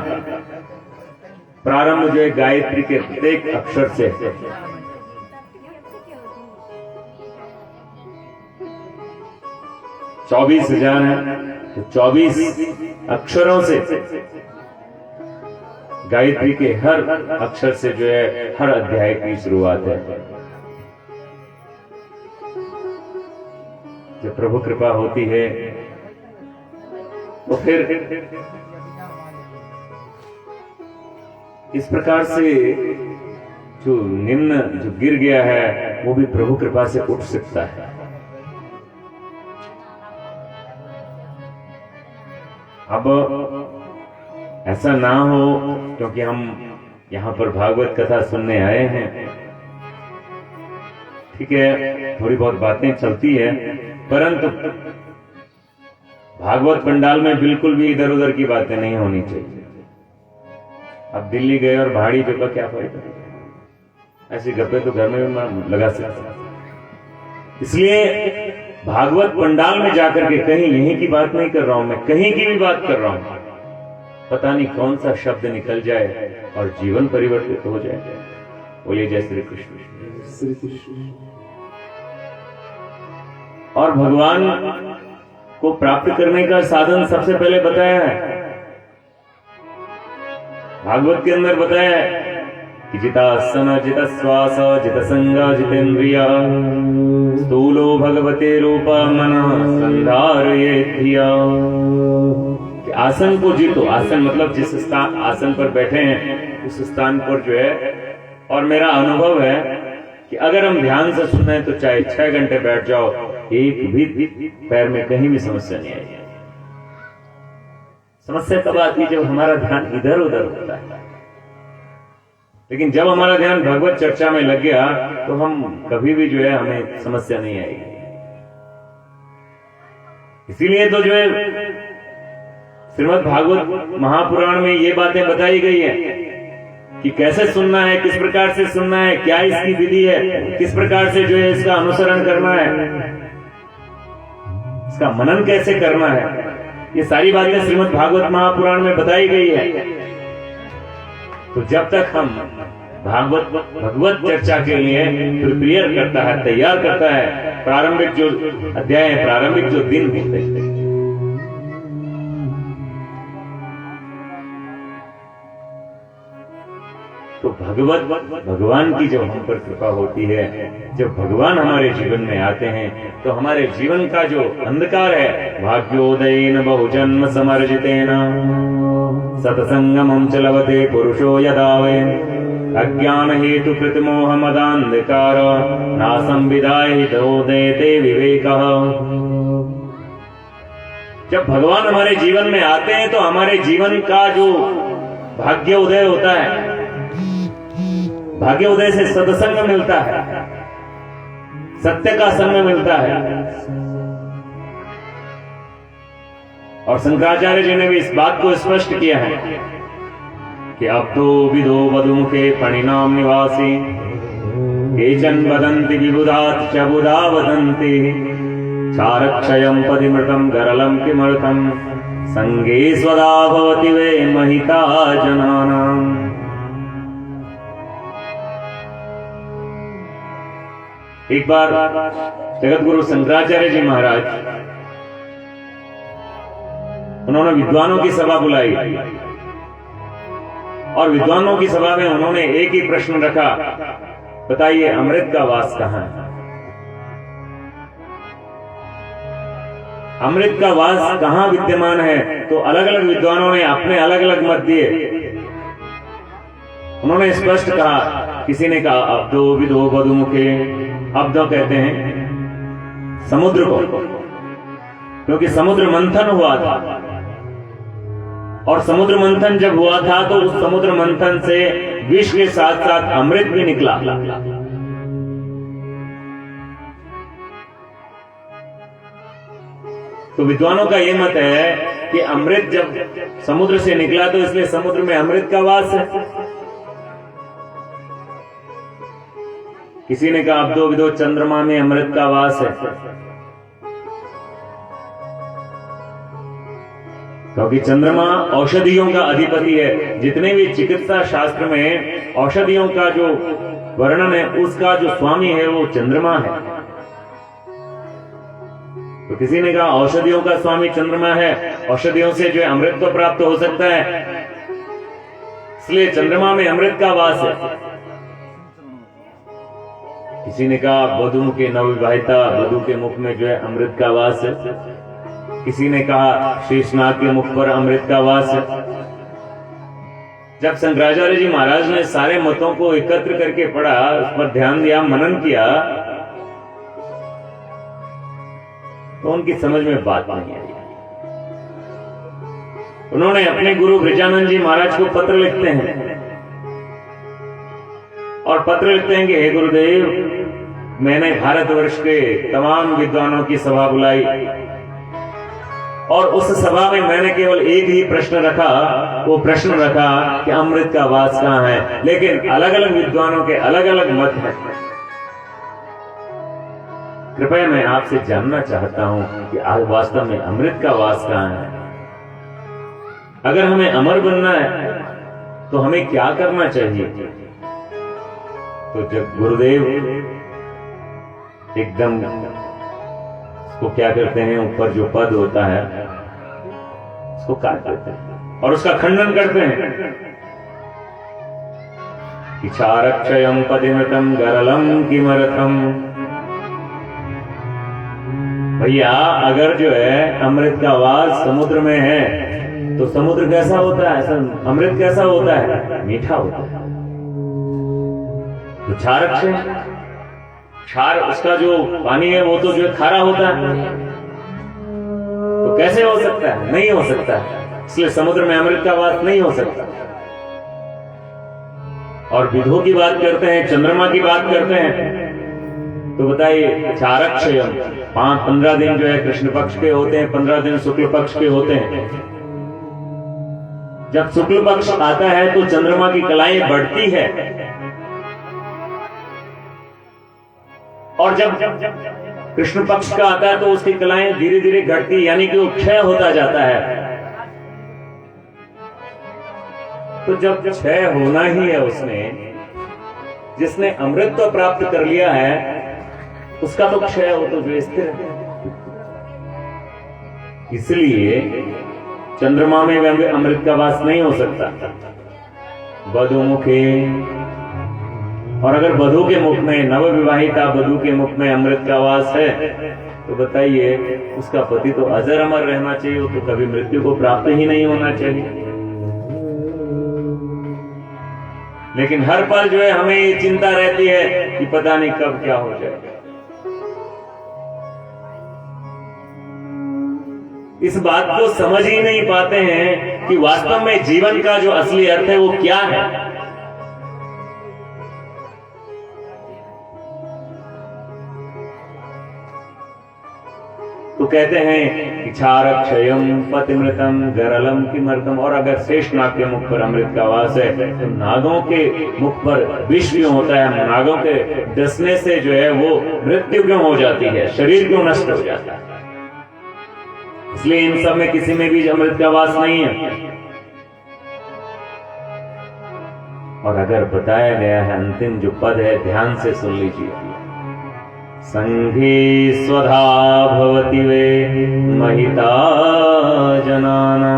प्रारंभ जो है गायत्री के प्रत्येक अक्षर से। 24,000 है तो 24 अक्षरों से गायत्री के हर अक्षर से जो है हर अध्याय की शुरुआत है। जब प्रभु कृपा होती है तो फिर इस प्रकार से जो निम्न जो गिर गया है वो भी प्रभु कृपा से उठ सकता है। अब ऐसा ना हो, क्योंकि हम यहां पर भागवत कथा सुनने आए हैं, ठीक है, थोड़ी बहुत बातें चलती है, परंतु भागवत पंडाल में बिल्कुल भी इधर उधर की बातें नहीं होनी चाहिए। अब दिल्ली गए और भाड़ी पे का क्या फायदा, ऐसी गप्पे तो घर में भी लगा सकते। इसलिए भागवत पंडाल में जाकर के कहीं यहीं की बात नहीं कर रहा हूं, मैं कहीं की भी बात कर रहा हूं, पता नहीं कौन सा शब्द निकल जाए और जीवन परिवर्तित हो जाए। बोलिए जय श्री कृष्ण। श्री कृष्ण। और भगवान को प्राप्त करने का साधन सबसे पहले बताया है, भागवत के अंदर बताया है कि जितासन जित श्वास जित संग जितेन्द्रिय स्थूलो भगवते रूप मन संधारये धिया। कि आसन को जीतो, आसन मतलब जिस स्थान आसन पर बैठे हैं उस स्थान पर जो है, और मेरा अनुभव है कि अगर हम ध्यान से सुने तो चाहे 6 घंटे बैठ जाओ, एक भी पैर में कहीं भी समस्या नहीं आएगी। समस्या तब आती है जब हमारा ध्यान इधर उधर होता है, लेकिन जब हमारा ध्यान भगवत चर्चा में लग गया तो हम कभी भी जो है हमें समस्या नहीं आएगी। इसीलिए तो जो है श्रीमद् भागवत महापुराण में ये बातें बताई गई है कि कैसे सुनना है, किस प्रकार से सुनना है, क्या इसकी विधि है, किस प्रकार से जो है इसका अनुसरण करना है, इसका मनन कैसे करना है। ये सारी बातें श्रीमद् भागवत महापुराण में बताई गई है। तो जब तक हम भगवत चर्चा के लिए प्रिपेयर करता है, तैयार करता है, प्रारंभिक जो अध्याय है, प्रारंभिक जो दिन होते हैं, तो भगवान की जब हम पर कृपा होती है, जब भगवान हमारे जीवन में आते हैं, तो हमारे जीवन का जो अंधकार है, भाग्योदयेन बहुजन्म समर्जितेन सतसंगमं च लभते पुरुषो यदा वै अज्ञान हेतु कृतमोह मदान्धकार नासं विदाय दोदेते विवेकः। जब भगवान हमारे जीवन में आते हैं तो हमारे जीवन का जो भाग्य उदय होता है, भाग्य उदय से सत्संग मिलता है, सत्य का संग मिलता है। और शंकराचार्य जी ने भी इस बात को स्पष्ट किया है कि अब तो विदो वधुमुखे परिणाम निवासी केचन वदन्ति विबुधात् च बुधा वदन्ति चारक्षयं पदिमृतं गरलं किमर्थं संगे स्वदा भवति वे महिता जनानाम्। एक बार जगत गुरु शंकराचार्य जी महाराज, उन्होंने विद्वानों की सभा बुलाई और विद्वानों की सभा में उन्होंने एक ही प्रश्न रखा, बताइए अमृत का वास कहां है? अमृत का वास कहां विद्यमान है? तो अलग अलग विद्वानों ने अपने अलग अलग मत दिए। उन्होंने स्पष्ट कहा, किसी ने कहा अब्दो विदो वधुमुखे, अब्दो कहते हैं समुद्र को, क्योंकि समुद्र मंथन हुआ था, और समुद्र मंथन जब हुआ था तो उस समुद्र मंथन से विष के साथ साथ अमृत भी निकला। तो विद्वानों का यह मत है कि अमृत जब समुद्र से निकला तो इसलिए समुद्र में अमृत का वास है। किसी ने कहा अब्दो विदो चंद्रमा में अमृत का वास है, क्योंकि चंद्रमा औषधियों का अधिपति है। जितने भी चिकित्सा शास्त्र में औषधियों का जो वर्णन है उसका जो स्वामी है वो चंद्रमा है। तो किसी ने कहा औषधियों का स्वामी चंद्रमा है, औषधियों से जो है अमृत तो प्राप्त हो सकता है, इसलिए चंद्रमा में अमृत का वास है। किसी ने कहा वधुमुखे नवविवाहिता, वधु के मुख में जो है अमृत का वास है। किसी ने कहा शेषनाग के मुख पर अमृत का वास है। जब शंकराचार्य जी महाराज ने सारे मतों को एकत्र करके पढ़ा, उस पर ध्यान दिया, मनन किया, तो उनकी समझ में बात नहीं आई। उन्होंने अपने गुरु ब्रजानंद जी महाराज को पत्र लिखते हैं और पत्र लिखते हैं कि हे गुरुदेव, मैंने भारतवर्ष के तमाम विद्वानों की सभा बुलाई और उस सभा में मैंने केवल एक ही प्रश्न रखा, वो प्रश्न रखा कि अमृत का वास कहाँ है। लेकिन अलग अलग विद्वानों के अलग अलग मत हैं। कृपया मैं आपसे जानना चाहता हूं कि आज वास्तव में अमृत का वास कहाँ है। अगर हमें अमर बनना है तो हमें क्या करना चाहिए। तो जब गुरुदेव एकदम उसको क्या करते हैं, ऊपर जो पद होता है उसको काट देते हैं और उसका खंडन करते हैं। इच्छारक्षयम पतिमृतम गरलम किमर्थम। भैया अगर जो है अमृत का वास समुद्र में है तो समुद्र कैसा होता है, अमृत कैसा होता है, मीठा होता है। तो क्षारक्षय, क्षार उसका जो पानी है वो तो जो खारा होता है। तो कैसे हो सकता है, नहीं हो सकता है। इसलिए समुद्र में अमृत का वास नहीं हो सकता। और विधो की बात करते हैं, चंद्रमा की बात करते हैं, तो बताइए क्षारक्षय 15 दिन जो है कृष्ण पक्ष के होते हैं, 15 दिन शुक्ल पक्ष के होते हैं। जब शुक्ल पक्ष आता है तो चंद्रमा की कलाएं बढ़ती है, और जब कृष्ण पक्ष का आता है तो उसकी कलाएं धीरे धीरे घटती, यानी कि वो क्षय होता जाता है। तो जब क्षय होना ही है उसमें, जिसने अमृत तो प्राप्त कर लिया है उसका तो क्षय हो तो जो स्थिर है। इसलिए चंद्रमा में अमृत का वास नहीं हो सकता। बधुमुखे, और अगर बधू के मुख में, नवविवाहिता बधू के मुख में अमृत का वास है तो बताइए उसका पति तो अजर अमर रहना चाहिए, वो तो कभी मृत्यु को प्राप्त ही नहीं होना चाहिए। लेकिन हर पल जो है हमें ये चिंता रहती है कि पता नहीं कब क्या हो जाए। इस बात को समझ ही नहीं पाते हैं कि वास्तव में जीवन का जो असली अर्थ है वो क्या है। तो कहते हैं कि क्षारक्षयम पतिमृतम गरलम किमर्थम। और अगर शेषनाग के मुख पर अमृत का वास है तो नागों के मुख पर विष क्यों होता है, नागों के डसने से जो है वो मृत्यु क्यों हो जाती है, शरीर क्यों नष्ट हो जाता है। इसलिए इन सब में किसी में भी अमृत का वास नहीं है। और अगर बताया गया है अंतिम जो पद है, ध्यान से सुन लीजिए, संघी स्वधा भवति वे महिता जनाना।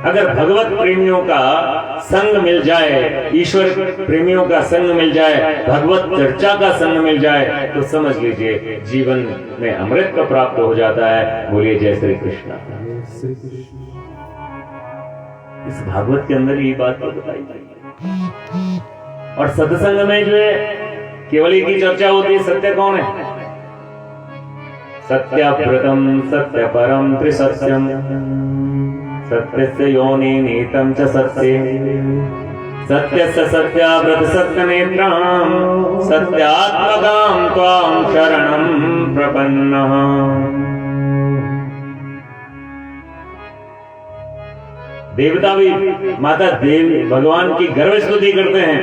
अगर भगवत प्रेमियों का संग मिल जाए, ईश्वर प्रेमियों का संग मिल जाए, भगवत चर्चा का संग मिल जाए तो समझ लीजिए जीवन में अमृत का प्राप्त हो जाता है। बोलिए जय श्री कृष्ण। इस भागवत के अंदर ये बात तो बताई गई। और सत्संग में जो है केवल एक ही चर्चा होती है, सत्य कौन है, सत्याव्रतम सत्य परम त्रिसत्यम सत्यस्य योनि नीतम च सत्ये सत्यस्य सत्याव्रत सत्यनेत्राम सत्यात्मकाम त्वाम शरणं प्रपन्नः। देवता भी माता देव भगवान की गर्व स्तुति करते हैं।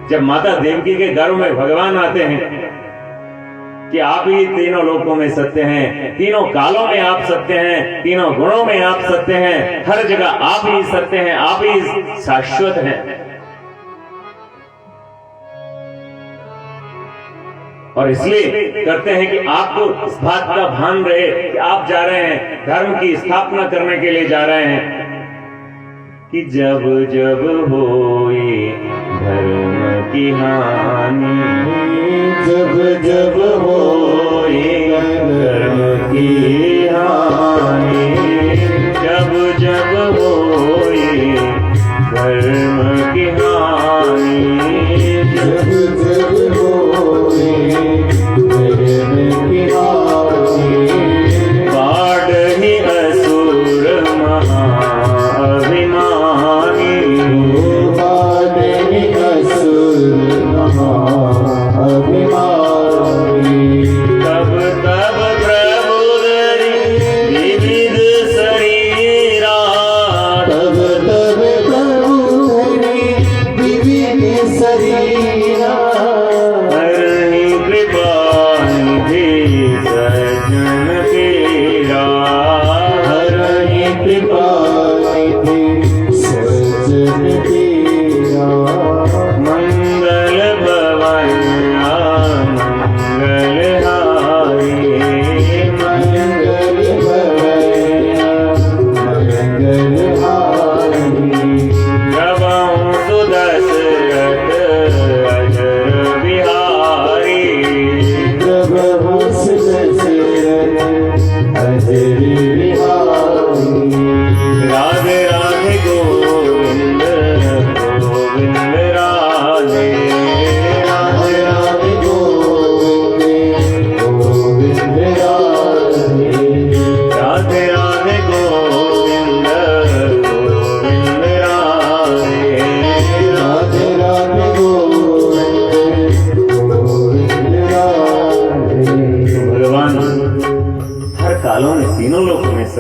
जब माता देवकी के गर्भ में भगवान आते हैं कि आप ही तीनों लोकों में सत्य हैं, तीनों कालों में आप सत्य हैं, तीनों गुणों में आप सत्य हैं, हर जगह आप ही सत्य हैं, आप ही शाश्वत हैं। और इसलिए करते हैं कि आपको इस बात का भान रहे कि आप जा रहे हैं धर्म की स्थापना करने के लिए जा रहे हैं, कि जब जब होए धर्म की हानि, जब जब होए धर्म की हानि, जब जब होए धर्म की हानि, जब जब होए धर्म की हानि, बाढ़ी असुर महाअभिमानी, बाढ़ी असुर महाअभिमानी,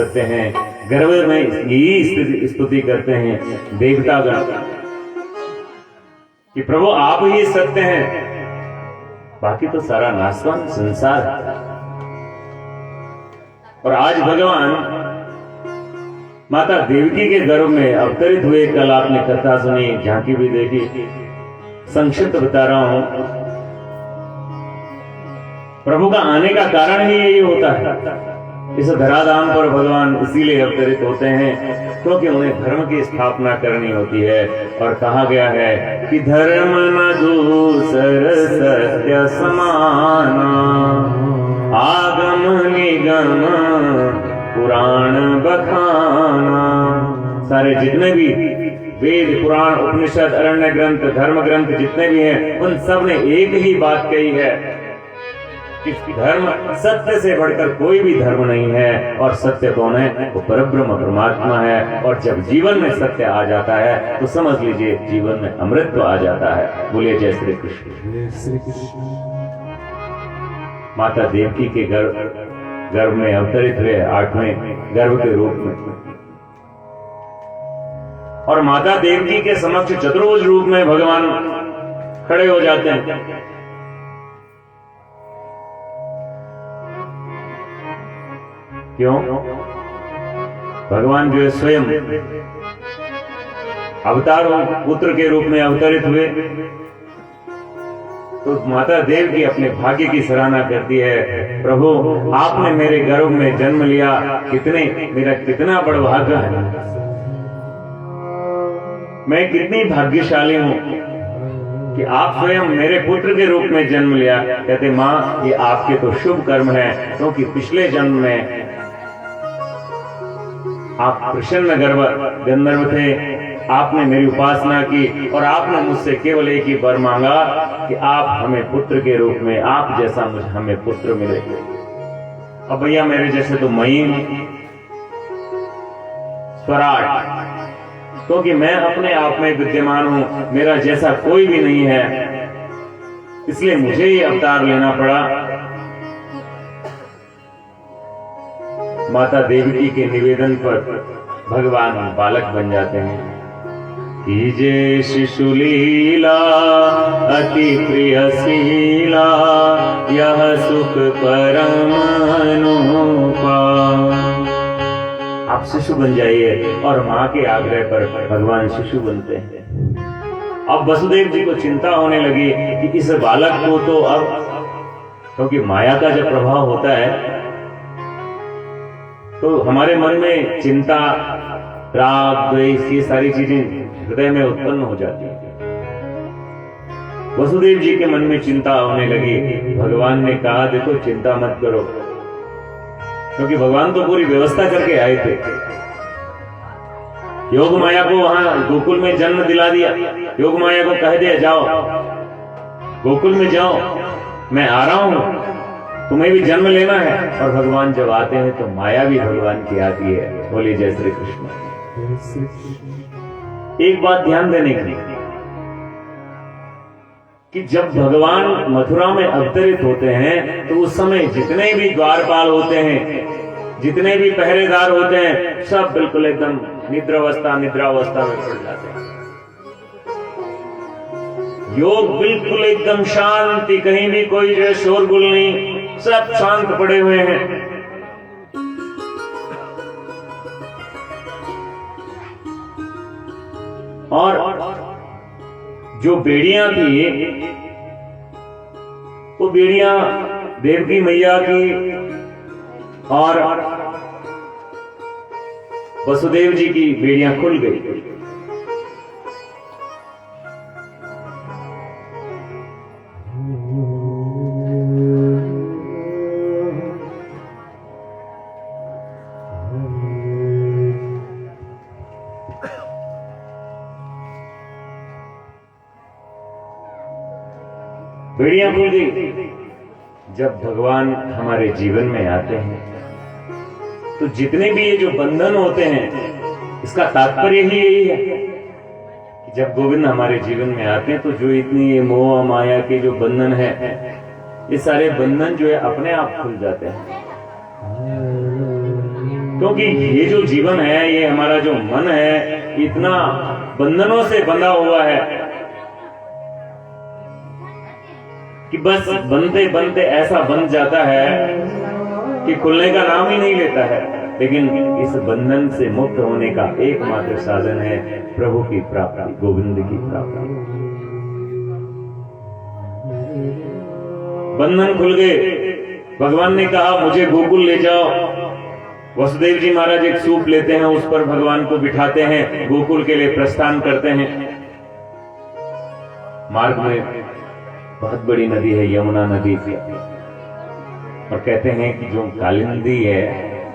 करते हैं, गर्व में यही स्तुति करते हैं देवतागण कि प्रभु आप ही सत्य हैं, बाकी तो सारा नाशवान संसार है। और आज भगवान माता देवकी के गर्भ में अवतरित हुए। कल आपने कथा सुनी, झांकी भी देखी, संक्षिप्त बता रहा हूं। प्रभु का आने का कारण ही यही होता है। इस धराधाम पर भगवान इसीलिए अवतरित होते हैं क्योंकि उन्हें धर्म की स्थापना करनी होती है। और कहा गया है कि धर्म न दूसर सत्य समाना, आगम निगम पुराण बखाना। सारे जितने भी वेद, पुराण, उपनिषद, अरण्य ग्रंथ, धर्म ग्रंथ जितने भी हैं, उन सब ने एक ही बात कही है कि धर्म, सत्य से बढ़कर कोई भी धर्म नहीं है। और सत्य कौन है? वो परब्रह्म परमात्मा है। और जब जीवन में सत्य आ जाता है तो समझ लीजिए जीवन में अमृत आ जाता है। बोलिए जय श्री कृष्ण। माता देवकी के गर्भ में अवतरित हुए 8वें गर्भ के रूप में, और माता देवकी के समक्ष चतुर्भुज रूप में भगवान खड़े हो जाते हैं। क्यों? भगवान जो है स्वयं अवतार पुत्र के रूप में अवतरित हुए, तो माता देवकी अपने भाग्य की सराहना करती है। प्रभु आपने मेरे गर्भ में जन्म लिया, मेरा कितना बड़ा भाग्य है, मैं कितनी भाग्यशाली हूं कि आप स्वयं मेरे पुत्र के रूप में जन्म लिया। कहते माँ ये आपके तो शुभ कर्म है, क्योंकि पिछले जन्म में आप प्रसन्न गंधर्व थे, आपने मेरी उपासना की और आपने मुझसे केवल एक ही वर मांगा कि आप हमें पुत्र के रूप में, आप जैसा हमें पुत्र मिले। अब भैया मेरे जैसे तो मई स्वराट, क्योंकि मैं अपने आप में विद्यमान हूं, मेरा जैसा कोई भी नहीं है, इसलिए मुझे ही अवतार लेना पड़ा। माता देवकी के निवेदन पर भगवान बालक बन जाते हैं। कीजे शिशु लीला अति प्रिय शीला, यह सुख परम अनुपा। आप शिशु बन जाइए। और माँ के आग्रह पर भगवान शिशु बनते हैं। अब वसुदेव जी को चिंता होने लगी कि इस बालक को तो अब, क्योंकि माया का जब प्रभाव होता है तो हमारे मन में चिंता, राग, द्वेष, ये सारी चीजें हृदय में उत्पन्न हो जाती है। वसुदेव जी के मन में चिंता होने लगी। भगवान ने कहा देखो चिंता मत करो, क्योंकि भगवान तो पूरी व्यवस्था करके आए थे। योग माया को वहां गोकुल में जन्म दिला दिया। योग माया को कह दिया जाओ गोकुल में जाओ, मैं आ रहा हूं, तुम्हें भी जन्म लेना है। और भगवान जब आते हैं तो माया भी भगवान की आती है। बोलिए जय श्री कृष्ण। एक बात ध्यान देने की कि जब भगवान मथुरा में अवतरित होते हैं तो उस समय जितने भी द्वारपाल होते हैं, जितने भी पहरेदार होते हैं, सब बिल्कुल एकदम निद्रावस्था में पड़ जाते हैं। योग बिल्कुल एकदम शांति, कहीं भी कोई जो शोरगुल नहीं, सब शांत पड़े हुए हैं। और जो बेड़ियां थी वो बेड़ियां देवकी मैया की और वसुदेव जी की बेड़ियां खुल गई। बेड़ियां खुल गई। जब भगवान हमारे जीवन में आते हैं तो जितने भी ये जो बंधन होते हैं, इसका तात्पर्य ही यही है कि जब गोविंद हमारे जीवन में आते हैं तो जो इतनी ये मोह माया के जो बंधन है, ये सारे बंधन जो है अपने आप खुल जाते हैं। क्योंकि ये जो जीवन है, ये हमारा जो मन है, इतना बंधनों से बंधा हुआ है कि बस बनते बनते ऐसा बन जाता है कि खुलने का नाम ही नहीं लेता है। लेकिन इस बंधन से मुक्त होने का एकमात्र साधन है प्रभु की प्राप्ति, गोविंद की प्राप्ति। बंधन खुल गए। भगवान ने कहा मुझे गोकुल ले जाओ। वसुदेव जी महाराज एक सूप लेते हैं, उस पर भगवान को बिठाते हैं, गोकुल के लिए प्रस्थान करते हैं। मार्ग में बहुत बड़ी नदी है, यमुना नदी थी, और कहते हैं कि जो कालिंदी है,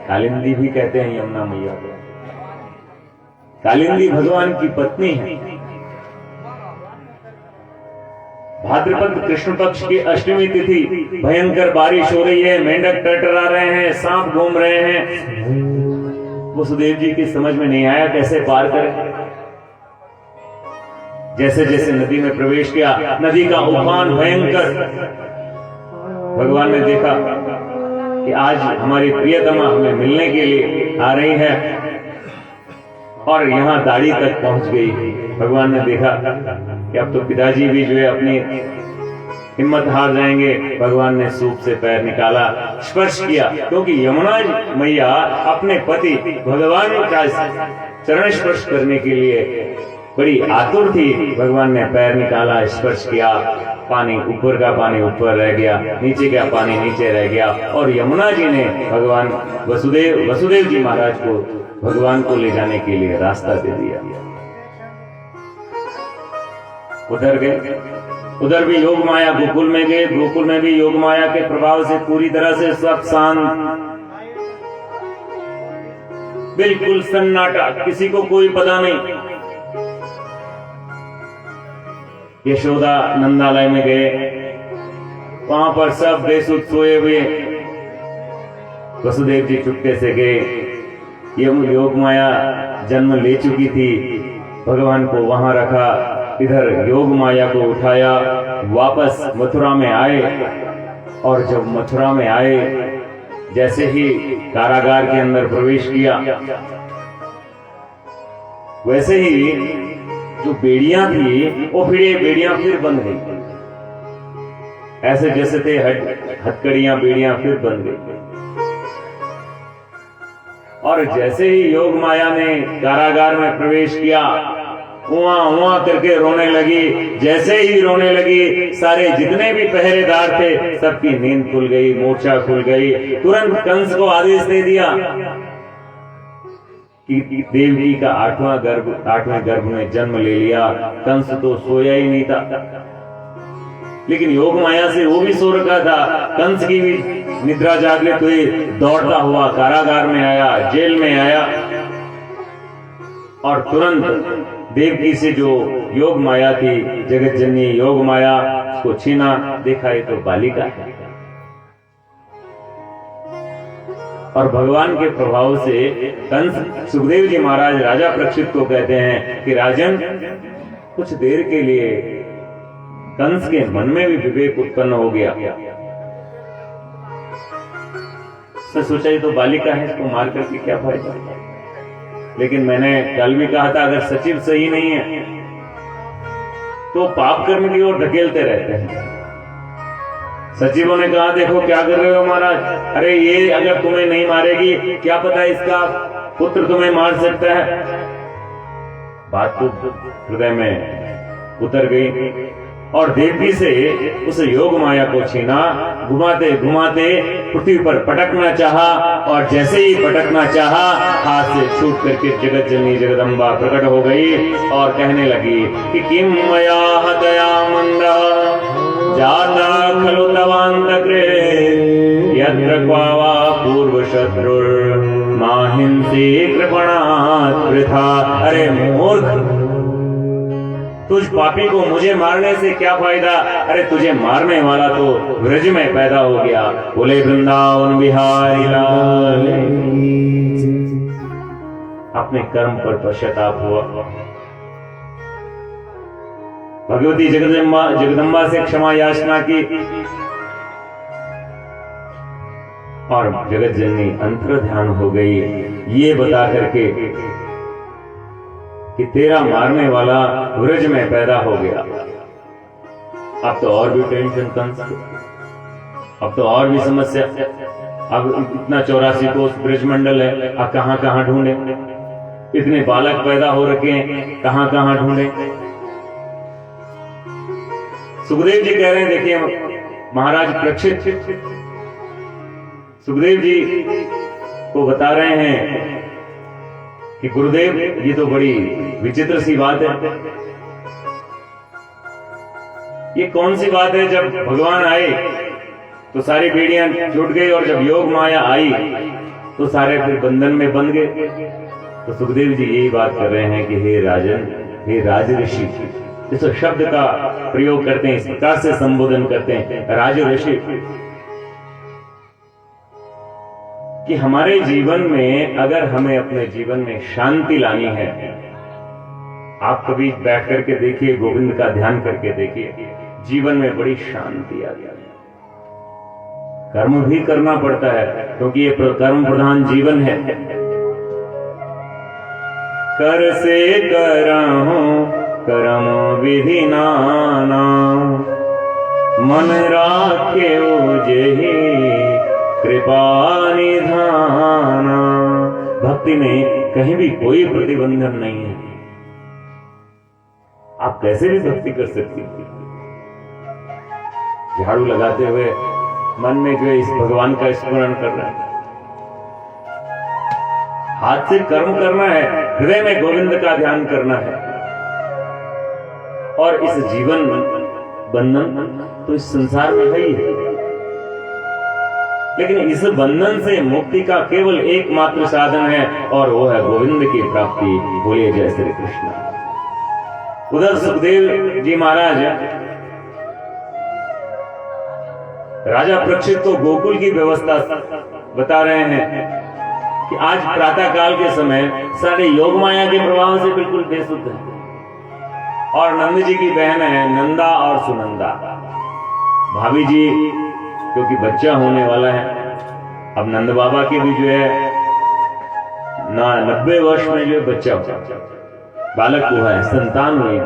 कालिंदी भी कहते हैं यमुना मैया को, कालिंदी भगवान की पत्नी है। भाद्रपद कृष्ण पक्ष की अष्टमी तिथि, भयंकर बारिश हो रही है, मेंढक टरटरा रहे हैं, सांप घूम रहे हैं। वसुदेव जी की समझ में नहीं आया कैसे पार करें। जैसे जैसे नदी में प्रवेश किया, नदी का उफान भयंकर। भगवान ने देखा कि आज हमारी प्रियतमा हमें मिलने के लिए आ रही है, और यहां दाढ़ी तक पहुंच गई। भगवान ने देखा कि अब तो पिताजी भी जो है अपनी हिम्मत हार जाएंगे। भगवान ने सूप से पैर निकाला, स्पर्श किया, क्योंकि यमुना मैया अपने पति भगवान का चरण स्पर्श करने के लिए बड़ी आतुर थी। भगवान ने पैर निकाला, स्पर्श किया, पानी ऊपर का पानी ऊपर रह गया, नीचे का पानी नीचे रह गया, और यमुना जी ने भगवान वसुदेव जी महाराज को भगवान को ले जाने के लिए रास्ता दे दिया। उधर गए, उधर भी योग माया, गोकुल में गए, गोकुल में भी योग माया के प्रभाव से पूरी तरह से सब शांत, बिल्कुल सन्नाटा, किसी को कोई पता नहीं। यशोदा नंदालय में गए, वहां पर सब बेसुध सोए हुए। वसुदेव जी चुपके से गए, योग माया जन्म ले चुकी थी, भगवान को वहां रखा, इधर योग माया को उठाया, वापस मथुरा में आए। और जब मथुरा में आए, जैसे ही कारागार के अंदर प्रवेश किया, वैसे ही जो बेड़ियां थी वो बेड़ियां फिर बंद गई। ऐसे जैसे थे हथकड़ियां, बेड़ियां फिर बंद गई। और जैसे ही योग माया ने कारागार में प्रवेश किया, उआ करके रोने लगी। जैसे ही रोने लगी, सारे जितने भी पहरेदार थे सबकी नींद खुल गई, मूर्छा खुल गई। तुरंत कंस को आदेश दे दिया कि देवकी का आठवें गर्भ में जन्म ले लिया। कंस तो सोया ही नहीं था, लेकिन योग माया से वो भी सो रखा था। कंस की भी निद्रा जागृत हुई, दौड़ता हुआ कारागार में आया, जेल में आया, और तुरंत देवकी से जो योग माया थी, जगत जननी योग माया, उसको छीना। देखा ये तो बालिका है। और भगवान के प्रभाव से कंस, सुखदेव जी महाराज राजा परीक्षित को कहते हैं कि राजन, कुछ देर के लिए कंस के मन में भी विवेक उत्पन्न हो गया। सोचा ये तो बालिका है, इसको मार करके क्या फायदा। लेकिन मैंने कल भी कहा था, अगर सचिव सही नहीं है तो पाप कर्म की ओर धकेलते रहते हैं। सचिवों ने कहा देखो क्या कर रहे हो महाराज, अरे ये अगर तुम्हें नहीं मारेगी, क्या पता इसका पुत्र तुम्हें मार सकता है। बात तो हृदय में उतर गई, और देवकी से उस योग माया को छीना। घुमाते घुमाते पृथ्वी पर पटकना चाहा, और जैसे ही पटकना चाहा, हाथ से छूट करके जगत जननी जगदम्बा प्रकट हो गई और कहने लगी कि किम मया हतया मंदा जाता खलु तवांतकृ यत्र क्वावा पूर्व शत्रुर माहिंसी कृपणात् वृथा। अरे मूर्ख, तुझ पापी को मुझे मारने से क्या फायदा। अरे तुझे मारने वाला तो ब्रज में पैदा हो गया। बोले वृंदावन बिहारी लाल। अपने कर्म पर पश्चाताप हुआ। भगवती जगदम्बा से क्षमा याचना की। और जगत जननी अंतर ध्यान हो गई, ये बता करके कि तेरा मारने वाला व्रज में पैदा हो गया। अब तो और भी टेंशन कंस, अब तो और भी समस्या। अब इतना 84 कोस ब्रजमंडल है, अब कहां कहां ढूंढे, इतने बालक पैदा हो रखे हैं, कहां कहां ढूंढे। सुखदेव जी कह रहे हैं, देखिए महाराज परीक्षित सुखदेव जी को बता रहे हैं कि गुरुदेव ये तो बड़ी विचित्र सी बात है। ये कौन सी बात है, जब भगवान आए तो सारी बेड़ियां छूट गई, और जब योग माया आई तो सारे फिर बंधन में बंध गए। तो सुखदेव जी यही बात कर रहे हैं कि हे राजन, हे राज ऋषि, इस शब्द का प्रयोग करते हैं, इस प्रकार से संबोधन करते हैं राज ऋषि, कि हमारे जीवन में अगर हमें अपने जीवन में शांति लानी है, आप कभी बैठ करके देखिए, गोविंद का ध्यान करके देखिए, जीवन में बड़ी शांति आ जाती है। कर्म भी करना पड़ता है क्योंकि ये कर्म प्रधान जीवन है। कर से करहूं कर्म विधि नाना, मन राखे जेहि कृपा निधाना। भक्ति में कहीं भी कोई प्रतिबंधन नहीं है, आप कैसे भी भक्ति कर सकती हैं। झाड़ू लगाते हुए मन में जो इस भगवान का स्मरण करना है, हाथ से कर्म करना है, हृदय में गोविंद का ध्यान करना है, और इस जीवन बंधन तो इस संसार में है ही, लेकिन इस बंधन से मुक्ति का केवल एकमात्र साधन है, और वो है गोविंद की प्राप्ति। बोलिए जय श्री कृष्ण। उधर सुखदेव जी महाराज राजा परीक्षित को गोकुल की व्यवस्था बता रहे हैं कि आज प्रातः काल के समय सारे योग माया के प्रभाव से बिल्कुल बेसुध है, और नंद जी की बहन है नंदा और सुनंदा। भाभी जी क्योंकि बच्चा होने वाला है, अब नंद बाबा के भी जो है 90 वर्ष में जो है बच्चा बालक हुआ है, संतान हुई,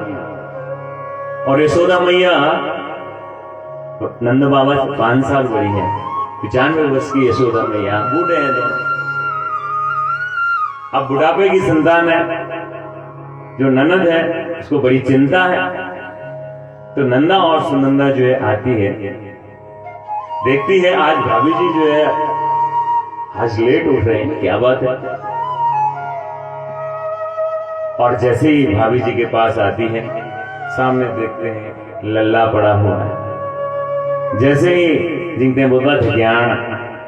और यशोदा मैया नंद बाबा से 5 साल बड़ी है, 95 वर्ष की यशोदा मैया, बूढ़े हैं दोनों। अब बुढ़ापे की संतान है, जो ननद है उसको बड़ी चिंता है, तो नंदा और सुनंदा जो है आती है, देखती है आज भाभी जी जो है आज लेट उठ रहे हैं, क्या बात है। और जैसे ही भाभी जी के पास आती है, सामने देखते हैं लल्ला पड़ा हुआ है। जैसे ही जिंकते बोलता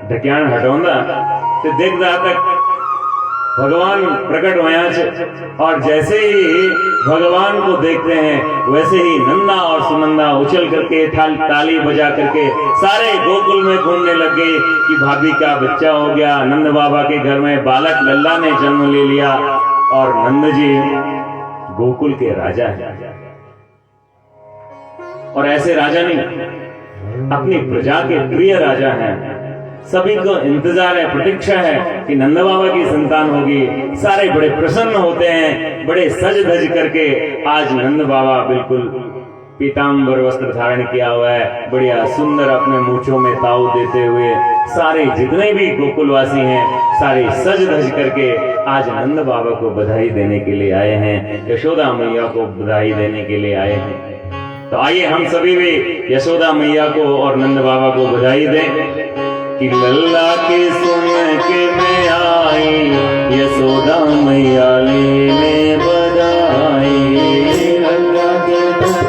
ढक्याण हटौंदा, तो देख रहा तक भगवान प्रकट होया, और जैसे ही भगवान को देखते हैं वैसे ही नंदा और सुनंदा उछल करके ताली बजा करके सारे गोकुल में घूमने लग गए कि भाभी का बच्चा हो गया, नंद बाबा के घर में बालक लल्ला ने जन्म ले लिया, और नंद जी गोकुल के राजा हैं। और ऐसे राजा नहीं, अपनी प्रजा के प्रिय राजा हैं। सभी को इंतजार है, प्रतीक्षा है कि नंद बाबा की संतान होगी। सारे बड़े प्रसन्न होते हैं, बड़े सज धज करके। आज नंद बाबा बिल्कुल पीतांबर वस्त्र धारण किया हुआ है, बढ़िया सुंदर अपने मूंछों में ताव देते हुए सारे जितने भी गोकुलवासी हैं सारे सज धज करके आज नंद बाबा को बधाई देने के लिए आए हैं, यशोदा मैया को बधाई देने के लिए आए हैं। तो आइए हम सभी भी यशोदा मैया को और नंद बाबा को बधाई दें कि लल्ला के सुन के मैं आई, यशोदा मैया लेने बधाई। लल्ला के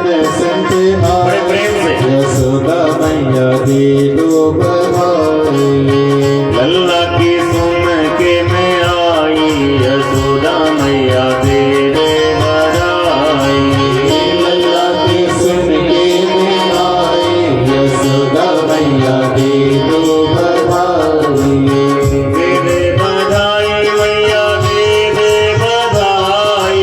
दर्शन के बड़े प्रेम से यशोदा मैया दे दो बधाई। लल्ला की सुन के मैं आई, यशोदा मैया दे दे बधाई। लल्ला की सुन के मैं आई, यशोदा मैया दे दो बधाई। दे दे बधाई मैया, दे दे बधाई।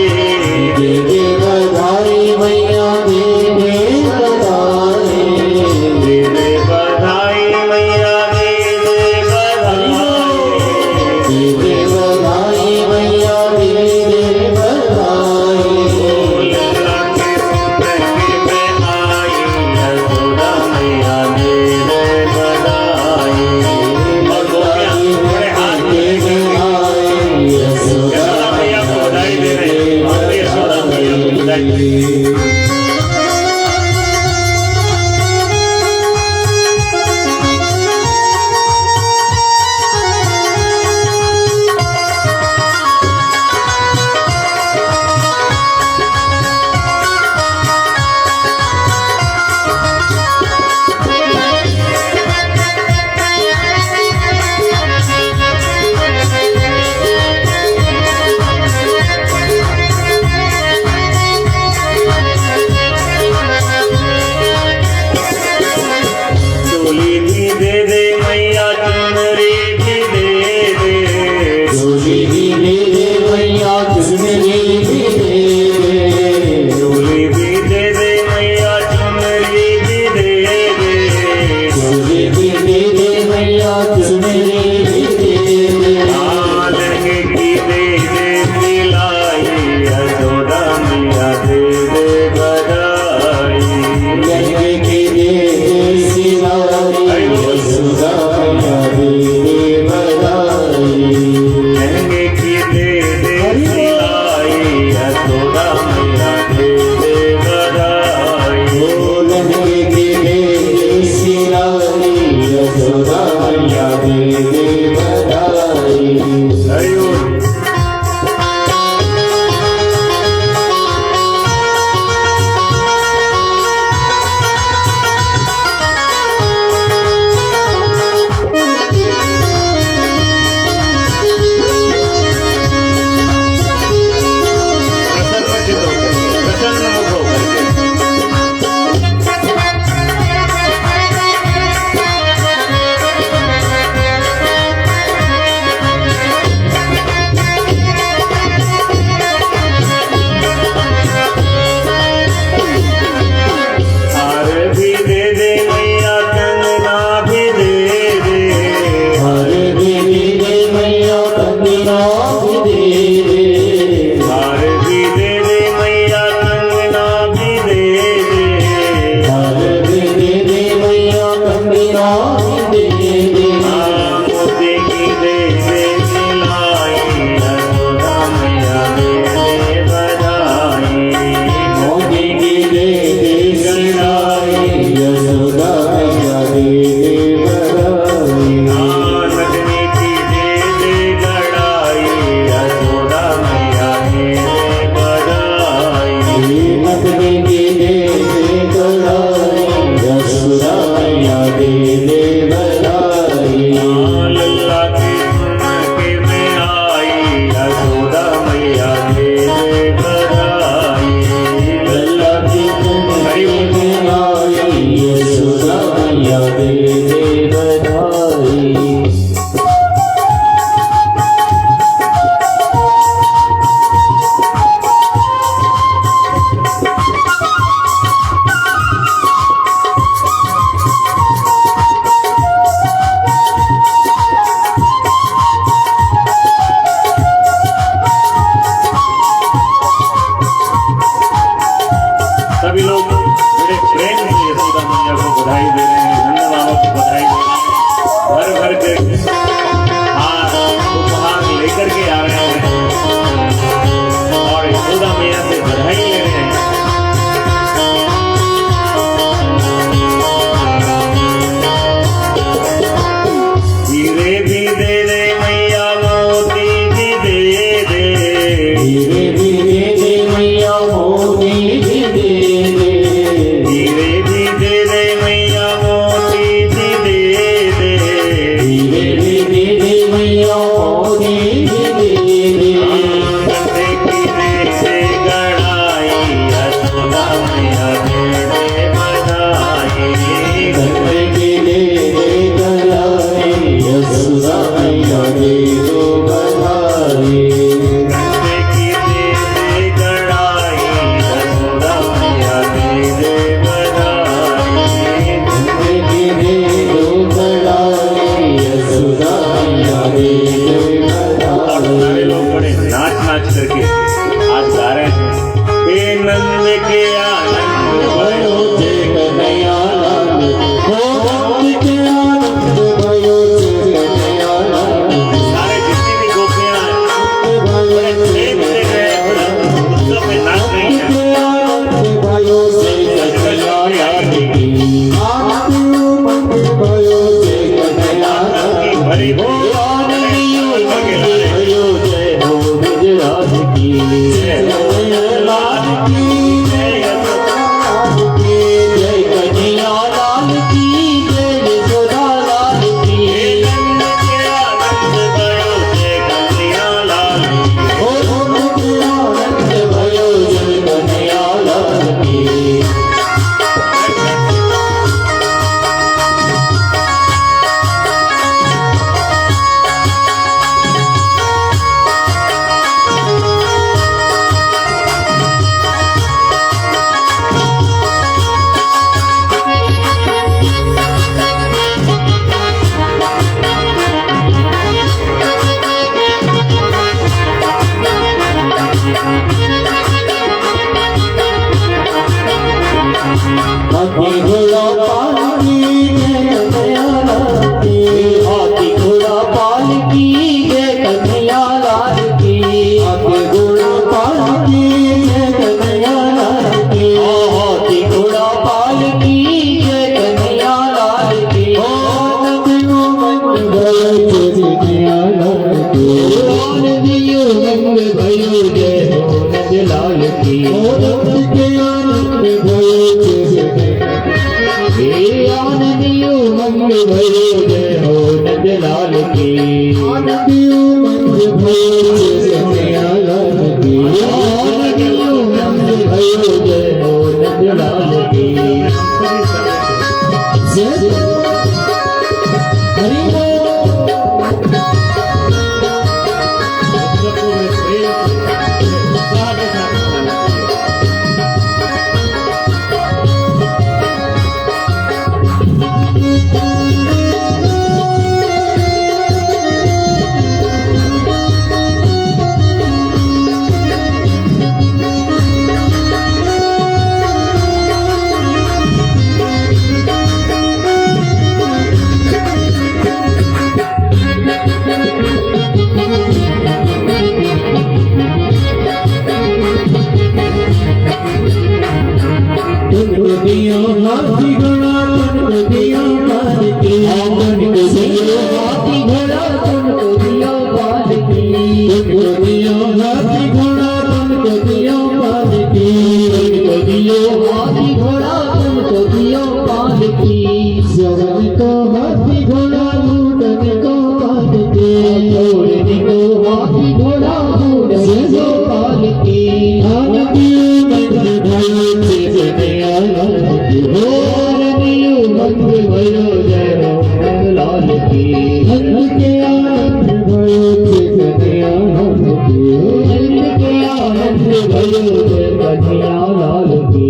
मैया दे दे बधाई। सभी लोग बड़े प्रेम से यशोदा मैया को बधाई दे रहे हैं, नंद बाबा को बधाई दे रहे हैं, भर भर के हार उपहार लेकर के आ रहे हैं और यशोदा मैया से बधाई ले रहे हैं। हीरे भी दे दे मैया, मोती भी दे दे, हीरे भी दे दे मैया, मोती भी दे दे, हीरे भी दे दे मैया, मोती भी दे दे, हीरे भी दे दे मैया, मोती भी दे दे। कंधे की से गड़ाई यशोदा मैया दे दे बधाई, कंधे की दे दे गलाई, यशोदा मैया दे दो बधाई। कंधे की से गड़ाई यशोदा मैया दे दे बधाई, कंधे की दे दो गलाई, यशोदा मैया दे दो और सारे बधाई। लोग बड़े नाच नाच करके आज गा रहे हैं, हे नंद के आनंद भयो, भयो जय कन्हैया लाल, हो नंद के आनंद भयो जय कन्हैया लाल, सारे जितनी भी गोपियां हैं बड़े प्रेम से गए, उत्सव में नाच रही हैं। के आनंद भयो जय कन्हैया लाल की, आनंद भयो जय कन्हैया लाल की, भरी हो आनंद भयो जय हो गुजरात की, जय कन्हैया लाल की, जय जय कन्हैया लाल की, जय यशोदा लाल की। नंद के आनंद भयो जय कन्हैया लाल की, ओ नंद के आनंद भयो जय कन्हैया लाल की। हाथी घोड़ा पालकी जय कन्हैया लाल की, हाथी घोड़ा पालकी जय कन्हैया लाल की, हाथी घोड़ा पालकी जय कन्हैया लाल की, हाथी घोड़ा पालकी जय कन्हैया लाल की। ओ नंदियो मंग भयो जय कन्हैया लाल की, ओ नंदियो मंग भयो जय हो नंद लाल की, ओ नंद के आनंद भयो जय हे आनंदियो मंग भयो जय हो नंद लाल की, आनंदियो मंग भयो जय कन्हैया लाल की, आनंदियो मंग भयो जय हो नंद लाल की। जय हरि बोल। हाथी घोड़ा तुमको दिया बाल की, तुमको दिया हाथी घोड़ा तुमको दिया बाल की, तुमको दिया हाथी घोड़ा तुमको दिया बाल की, तुमको दिया हाथी घोड़ा तुमको दिया बाल की। जवन को हाथी घोड़ा लूटन को बाल की, लूटन को हाथी घोड़ा लूटन को बाल की। आनंदियो मंद भयो जय कन्हैया लाल की, हो आनंदियो आनंद भयो जय मोहन लाल की नंद के आनंद भयो जय कन्हैया लाल की नंद के आनंद भयो जय कन्हैया लाल की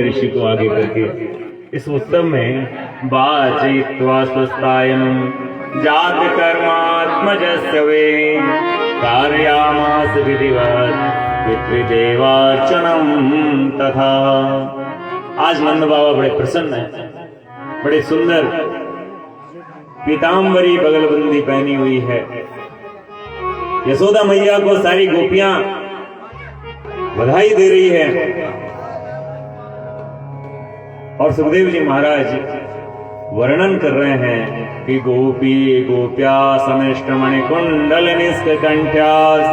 ऋषि को आगे करके इस उत्सव में बाचित्वा स्वस्तायं जात कर्मात्मजस्य वे कारयामास विधिवत पितृदेवार्चनम तथा। आज नंद बाबा बड़े प्रसन्न हैं, बड़े सुंदर पीतांबरी बगलबंदी पहनी हुई है। यशोदा मैया को सारी गोपियां बधाई दे रही है और सुखदेव जी महाराज वर्णन कर रहे हैं कि गोपी गोप्या समिष्ट मणिकुंडल निष्कंठ्यास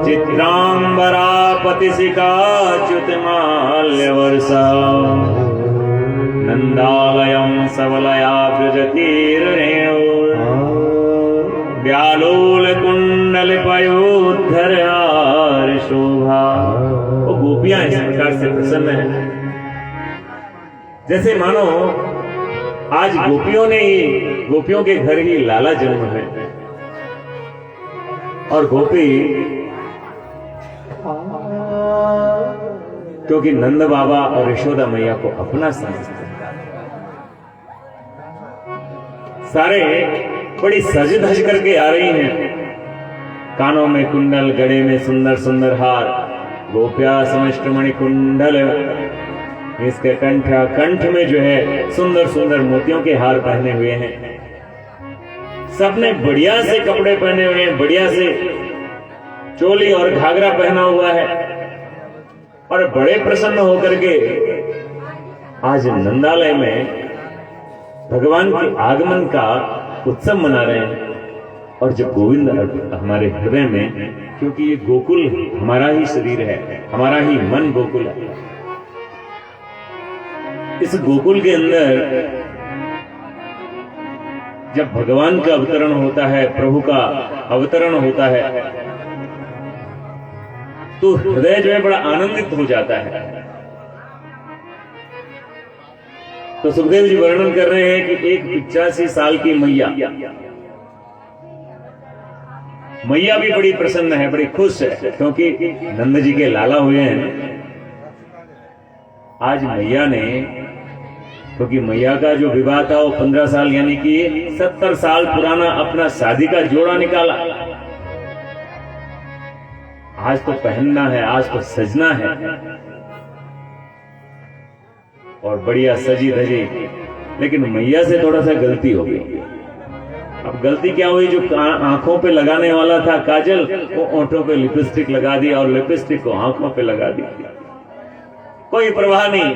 चित्रांबरा पतिशिका च्युतमाल्य वर्षा नंदालयं सबलया व्रजतीर्णेयो व्यालोल कुंडल पयो उद्धर हार शोभा। वो गोपियां इस प्रकार से प्रसन्न है, जैसे मानो आज गोपियों के घर ही लाला जन्म है, और गोपी क्योंकि नंद बाबा और यशोदा मैया को अपना समझते हैं, सारे बड़ी सज धज करके आ रही हैं, कानों में कुंडल, गले में सुंदर सुंदर हार, गोप्या समष्टमणि कुंडल, इसके कंठ में जो है सुंदर सुंदर मोतियों के हार पहने हुए हैं। सबने बढ़िया से कपड़े पहने हुए हैं, बढ़िया से चोली और घाघरा पहना हुआ है, और बड़े प्रसन्न होकर के आज नंदालय में भगवान के आगमन का उत्सव मना रहे हैं। और जब गोविंद हमारे हृदय में, क्योंकि ये गोकुल हमारा ही शरीर है, हमारा ही मन गोकुल है, इस गोकुल के अंदर जब भगवान का अवतरण होता है, प्रभु का अवतरण होता है, तो हृदय जो है बड़ा आनंदित हो जाता है। तो सुखदेव जी वर्णन कर रहे हैं कि एक 85 साल की मैया भी बड़ी प्रसन्न है, बड़ी खुश है, क्योंकि नंद जी के लाला हुए हैं। आज मैया ने, क्योंकि मैया का जो विवाह था वो 15 साल यानी कि 70 साल पुराना अपना शादी का जोड़ा निकाला। आज तो पहनना है, आज तो सजना है, और बढ़िया सजी धजी। लेकिन मैया से थोड़ा सा गलती हो गई। अब गलती क्या हुई, जो आंखों पे लगाने वाला था काजल, वो ओंठों पे लिपस्टिक लगा दी, और लिपस्टिक को आंखों पे लगा दी। कोई परवाह नहीं,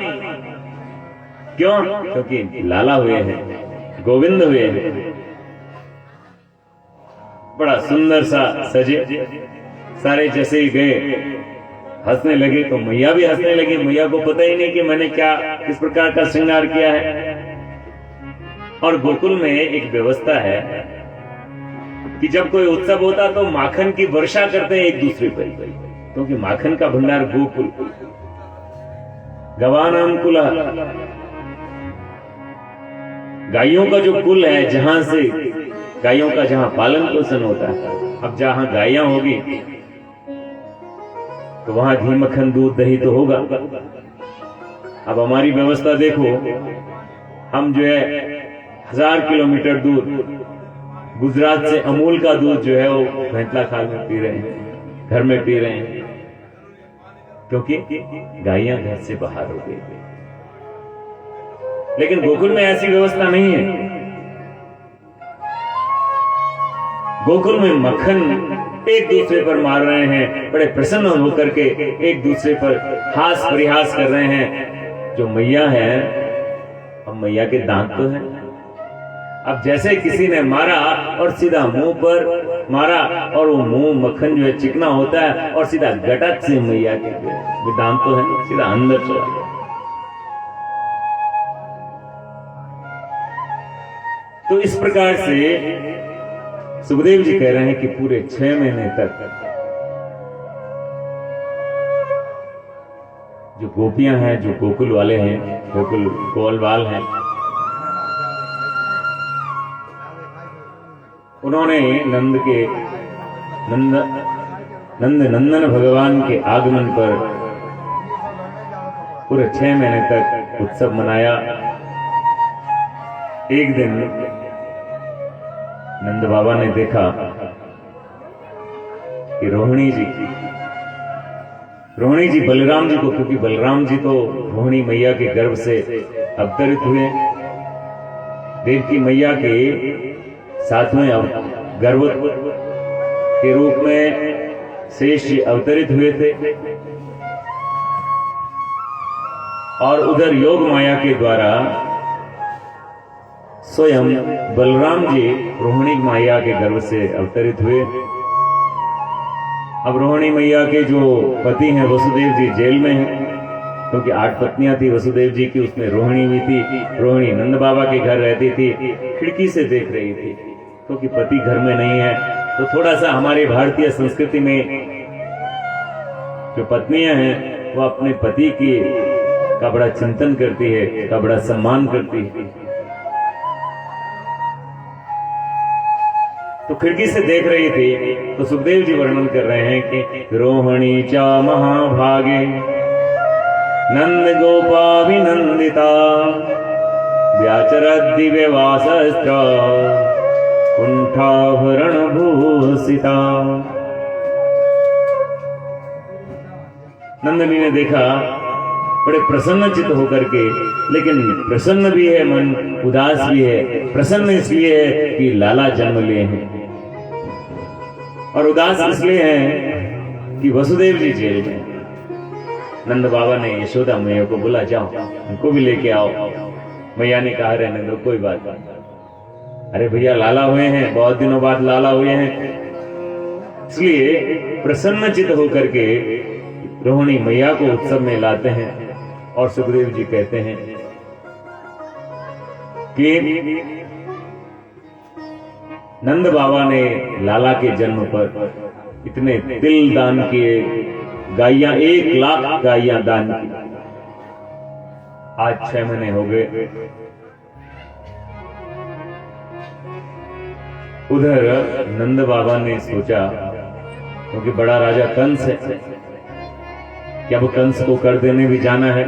क्यों? क्योंकि लाला हुए हैं, गोविंद हुए हैं, बड़ा सुंदर सा सजे। सारे जैसे ही गए हंसने लगे, तो मैया भी हंसने लगी। मैया को पता ही नहीं कि मैंने क्या किस प्रकार का श्रृंगार किया है। और गोकुल में एक व्यवस्था है कि जब कोई उत्सव होता तो माखन की वर्षा करते हैं एक दूसरे पर, क्योंकि माखन का भंडार गोकुल, गवानाम कुल, गायों का जो कुल है, जहां से गायों का जहां पालन पोषण होता है। अब जहां गायें होगी तो वहां घी, मक्खन, दूध, दही तो होगा। अब हमारी व्यवस्था देखो, हम जो है 1000 किलोमीटर दूर गुजरात से अमूल का दूध जो है वो भैंतला खाल में पी रहे हैं, घर में पी रहे हैं, क्योंकि गायें घर से बाहर हो गई। लेकिन गोकुल में ऐसी व्यवस्था नहीं है। गोकुल में मक्खन एक दूसरे पर मार रहे हैं, बड़े प्रसन्न होकर के एक दूसरे पर हास परिहास कर रहे हैं। जो मैया है, अब मैया के दांत तो है, अब जैसे किसी ने मारा और सीधा मुंह पर मारा, और वो मुंह मक्खन जो है चिकना होता है, और सीधा गटक से मैया के दांत तो है, सीधा अंदर चला गया। तो इस प्रकार से सुखदेव जी कह रहे हैं कि पूरे 6 महीने तक जो गोपियां हैं, जो गोकुल वाले हैं, गोकुल गोलवाल हैं, उन्होंने नंद नंदन भगवान के आगमन पर पूरे 6 महीने तक उत्सव मनाया। एक दिन नंद बाबा ने देखा कि रोहिणी जी बलराम जी को, क्योंकि बलराम जी तो रोहिणी मैया के गर्भ से अवतरित हुए, देवकी मैया के 7वें गर्भ के रूप में शेष जी अवतरित हुए थे, और उधर योग माया के द्वारा स्वयं बलराम जी रोहिणी मैया के गर्भ से अवतरित हुए। अब रोहिणी मैया के जो पति हैं वसुदेव जी जेल में हैं, क्योंकि 8 पत्नियां थी वसुदेव जी की, उसमें रोहिणी भी थी। रोहिणी नंद बाबा के घर रहती थी, खिड़की से देख रही थी, क्योंकि पति घर में नहीं है, तो थोड़ा सा हमारी भारतीय संस्कृति में जो पत्नियां हैं वो अपने पति की का बड़ा चिंतन करती है, का बड़ा सम्मान करती है। तो खिड़की से देख रही थी तो सुखदेव जी वर्णन कर रहे हैं कि रोहिणी चा महाभागे नंद गोपाभिनंदिता व्याचरद दिव्यवासश्च कुंठाभरण भूषिता। नंदनी ने देखा बड़े प्रसन्न चित्त होकर के, लेकिन प्रसन्न भी है मन, उदास भी है। प्रसन्न इसलिए है कि लाला जन्म लिए हैं और उदास इसलिए हैं कि वसुदेव जी जेल में। नंद बाबा ने यशोदा मैया को बोला, जाओ उनको भी लेके आओ। मैया ने कहा, रहने दो, कोई बात नहीं। अरे भैया लाला हुए हैं, बहुत दिनों बाद लाला हुए हैं, इसलिए प्रसन्न चित्त होकर के रोहिणी मैया को उत्सव में लाते हैं। और सुखदेव जी कहते हैं कि नंद बाबा ने लाला के जन्म पर इतने तिल दान किए, गायियां 1 लाख गायियां दान की। आज 6 महीने हो गए। उधर नंद बाबा ने सोचा, क्योंकि बड़ा राजा कंस है, कि अब कंस को कर देने भी जाना है।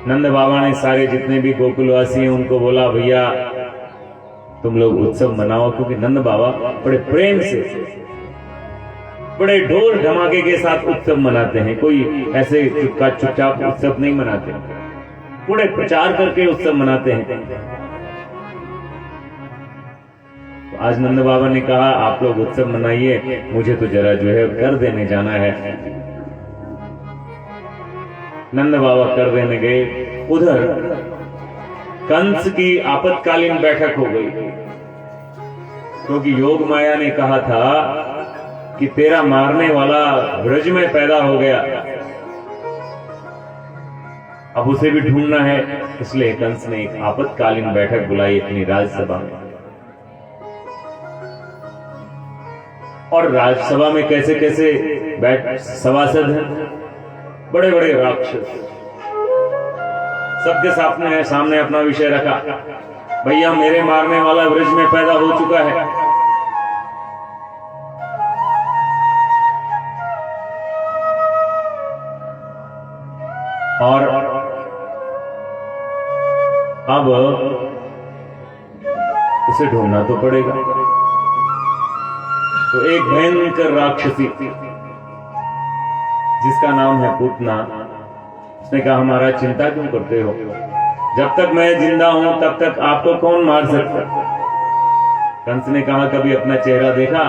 नंद बाबा ने सारे जितने भी गोकुलवासी हैं उनको बोला, भैया तुम लोग उत्सव मनाओ, क्योंकि नंद बाबा बड़े प्रेम से, बड़े ढोल धमाके के साथ उत्सव मनाते हैं। कोई ऐसे चुपचाप उत्सव नहीं मनाते, बड़े प्रचार करके उत्सव मनाते हैं। तो आज नंद बाबा ने कहा, आप लोग उत्सव मनाइए, मुझे तो जरा जो है कर देने जाना है। नंद बाबा कर देने गए। उधर कंस की आपातकालीन बैठक हो गई, क्योंकि योग माया ने कहा था कि तेरा मारने वाला ब्रज में पैदा हो गया, अब उसे भी ढूंढना है। इसलिए कंस ने एक आपातकालीन बैठक बुलाई अपनी राज्यसभा में। और राज्यसभा में कैसे कैसे सभासद हैं, बड़े बड़े राक्षस, सबके सामने अपना विषय रखा, भैया मेरे मारने वाला ब्रज में पैदा हो चुका है। और अब उसे ढूंढना तो पड़ेगा। तो एक भयंकर राक्षसी जिसका नाम है पूतना, उसने कहा, हमारा चिंता क्यों करते हो? जब तक मैं जिंदा हूं तब तक आपको कौन मार सकता? कंस ने कहा, कभी अपना चेहरा देखा?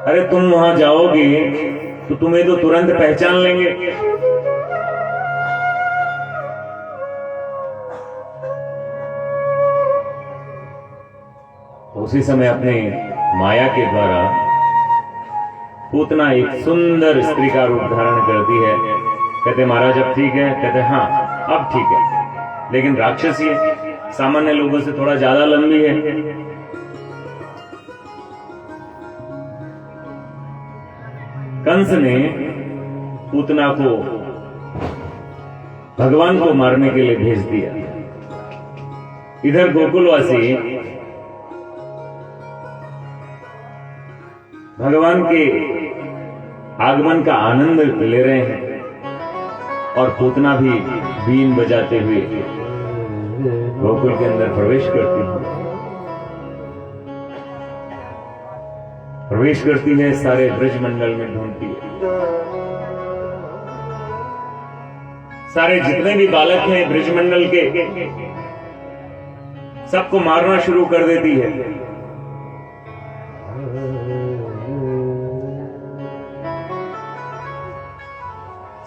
अरे तुम वहां जाओगे तो तुम्हें तो तुरंत पहचान लेंगे। तो उसी समय अपने माया के द्वारा पूतना एक सुंदर स्त्री का रूप धारण करती है। कहते महाराज अब ठीक है? कहते हाँ अब ठीक है, लेकिन राक्षसी है, सामान्य लोगों से थोड़ा ज्यादा लंबी है। कंस ने पूतना को भगवान को मारने के लिए भेज दिया। इधर गोकुलवासी भगवान के आगमन का आनंद ले रहे हैं और पूतना भी बीन बजाते हुए गोकुल के अंदर प्रवेश करती है, सारे ब्रजमंडल में ढूंढती है। सारे जितने भी बालक हैं ब्रजमंडल के, सबको मारना शुरू कर देती है।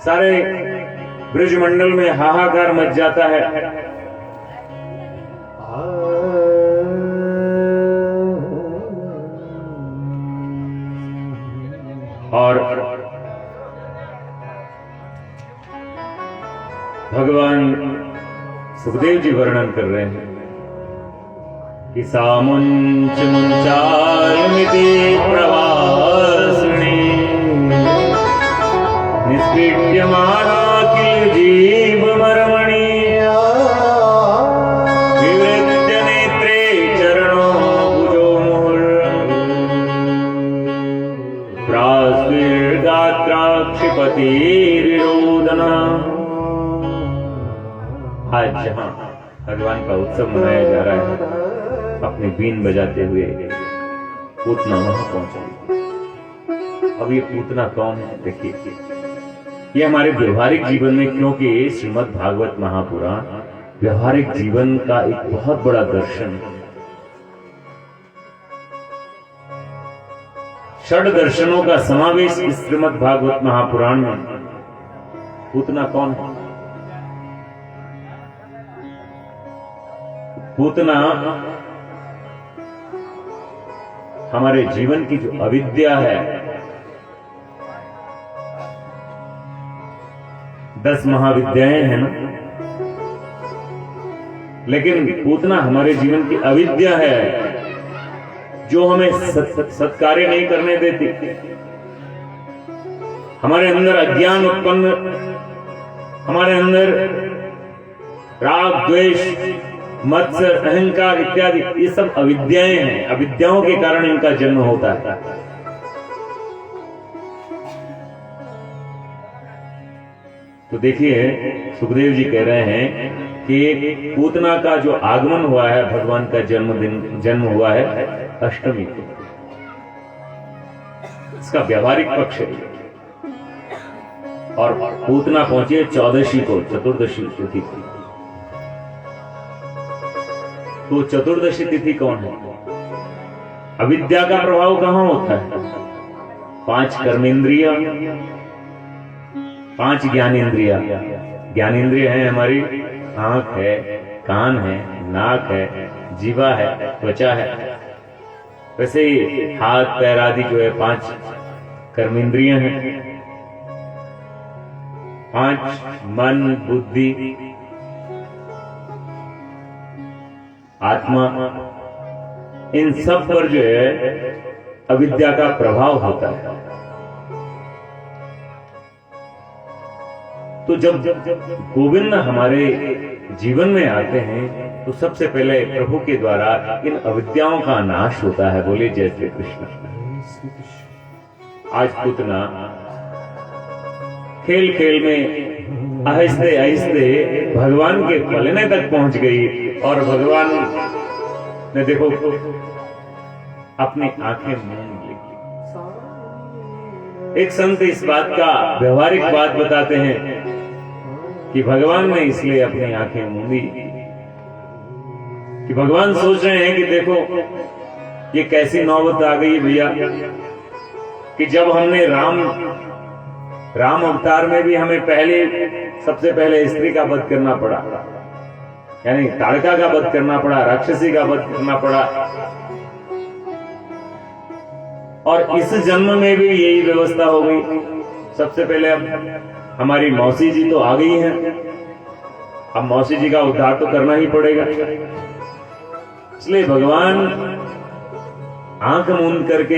सारे ब्रजमंडल में हाहाकार मच जाता है। और भगवान सुखदेव जी वर्णन कर रहे हैं कि सा मुञ्च मुञ्चालमिति प्रवासिणी निष्पीड्यमाना किल जीवमर्मणि विवृत्य नेत्रे चरणो भुजो मुहुर्प्रास्विर्गात्राक्षिपतिरिरोदन। आज जहां भगवान का उत्सव मनाया जा रहा है, अपने बीन बजाते हुए पूतना वहां पहुंचा। अब ये पूतना कौन है? देखिए, ये हमारे व्यवहारिक जीवन में, क्योंकि श्रीमद् भागवत महापुराण व्यवहारिक जीवन का एक बहुत बड़ा दर्शन है। षड दर्शनों का समावेश इस श्रीमद् भागवत महापुराण में। पूतना कौन है? पूतना हमारे जीवन की जो अविद्या है, 10 महाविद्याएं हैं ना, लेकिन पूतना हमारे जीवन की अविद्या है जो हमें सत्कार्य नहीं करने देती। हमारे अंदर अज्ञान उत्पन्न, हमारे अंदर राग, द्वेष, मत्सर, अहंकार इत्यादि, ये सब अविद्याएं हैं। अविद्याओं के कारण इनका जन्म होता है। तो देखिए, सुखदेव जी कह रहे हैं कि पूतना का जो आगमन हुआ है, भगवान का जन्म हुआ है अष्टमी को। इसका व्यवहारिक पक्ष है। और पूतना पहुंची 14वीं को, चतुर्दशी तिथि को। तो चतुर्दशी तिथि कौन है? अविद्या का प्रभाव कहां होता है? 5 कर्मेंद्रिय, 5 ज्ञानेंद्रिय। ज्ञानेंद्रिय है हमारी आंख है, कान है, नाक है, जीवा है, त्वचा है। वैसे ही हाथ पैर आदि जो है 5 कर्मेंद्रिय हैं। 5 मन, बुद्धि, आत्मा, इन सब पर जो है अविद्या का प्रभाव होता है। तो जब गोविंद हमारे जीवन में आते हैं तो सबसे पहले प्रभु के द्वारा इन अविद्याओं का नाश होता है। बोले जय श्री कृष्ण। आज पूतना खेल खेल में आहिस्ते आहिस्ते भगवान के पलने तक पहुंच गई और भगवान ने देखो अपनी आंखें मूंद ली। एक संत इस बात का व्यवहारिक बात बताते हैं कि भगवान ने इसलिए अपनी आंखें मूंदी कि भगवान सोच रहे हैं कि देखो ये कैसी नौबत आ गई भैया, कि जब हमने राम अवतार में भी हमें सबसे पहले स्त्री का वध करना पड़ा, यानी ताड़का का वध करना पड़ा, राक्षसी का वध करना पड़ा। और इस जन्म में भी यही व्यवस्था हो गई। सबसे पहले अब हमारी मौसी जी तो आ गई हैं, अब मौसी जी का उद्धार तो करना ही पड़ेगा। इसलिए भगवान आंख मूंद करके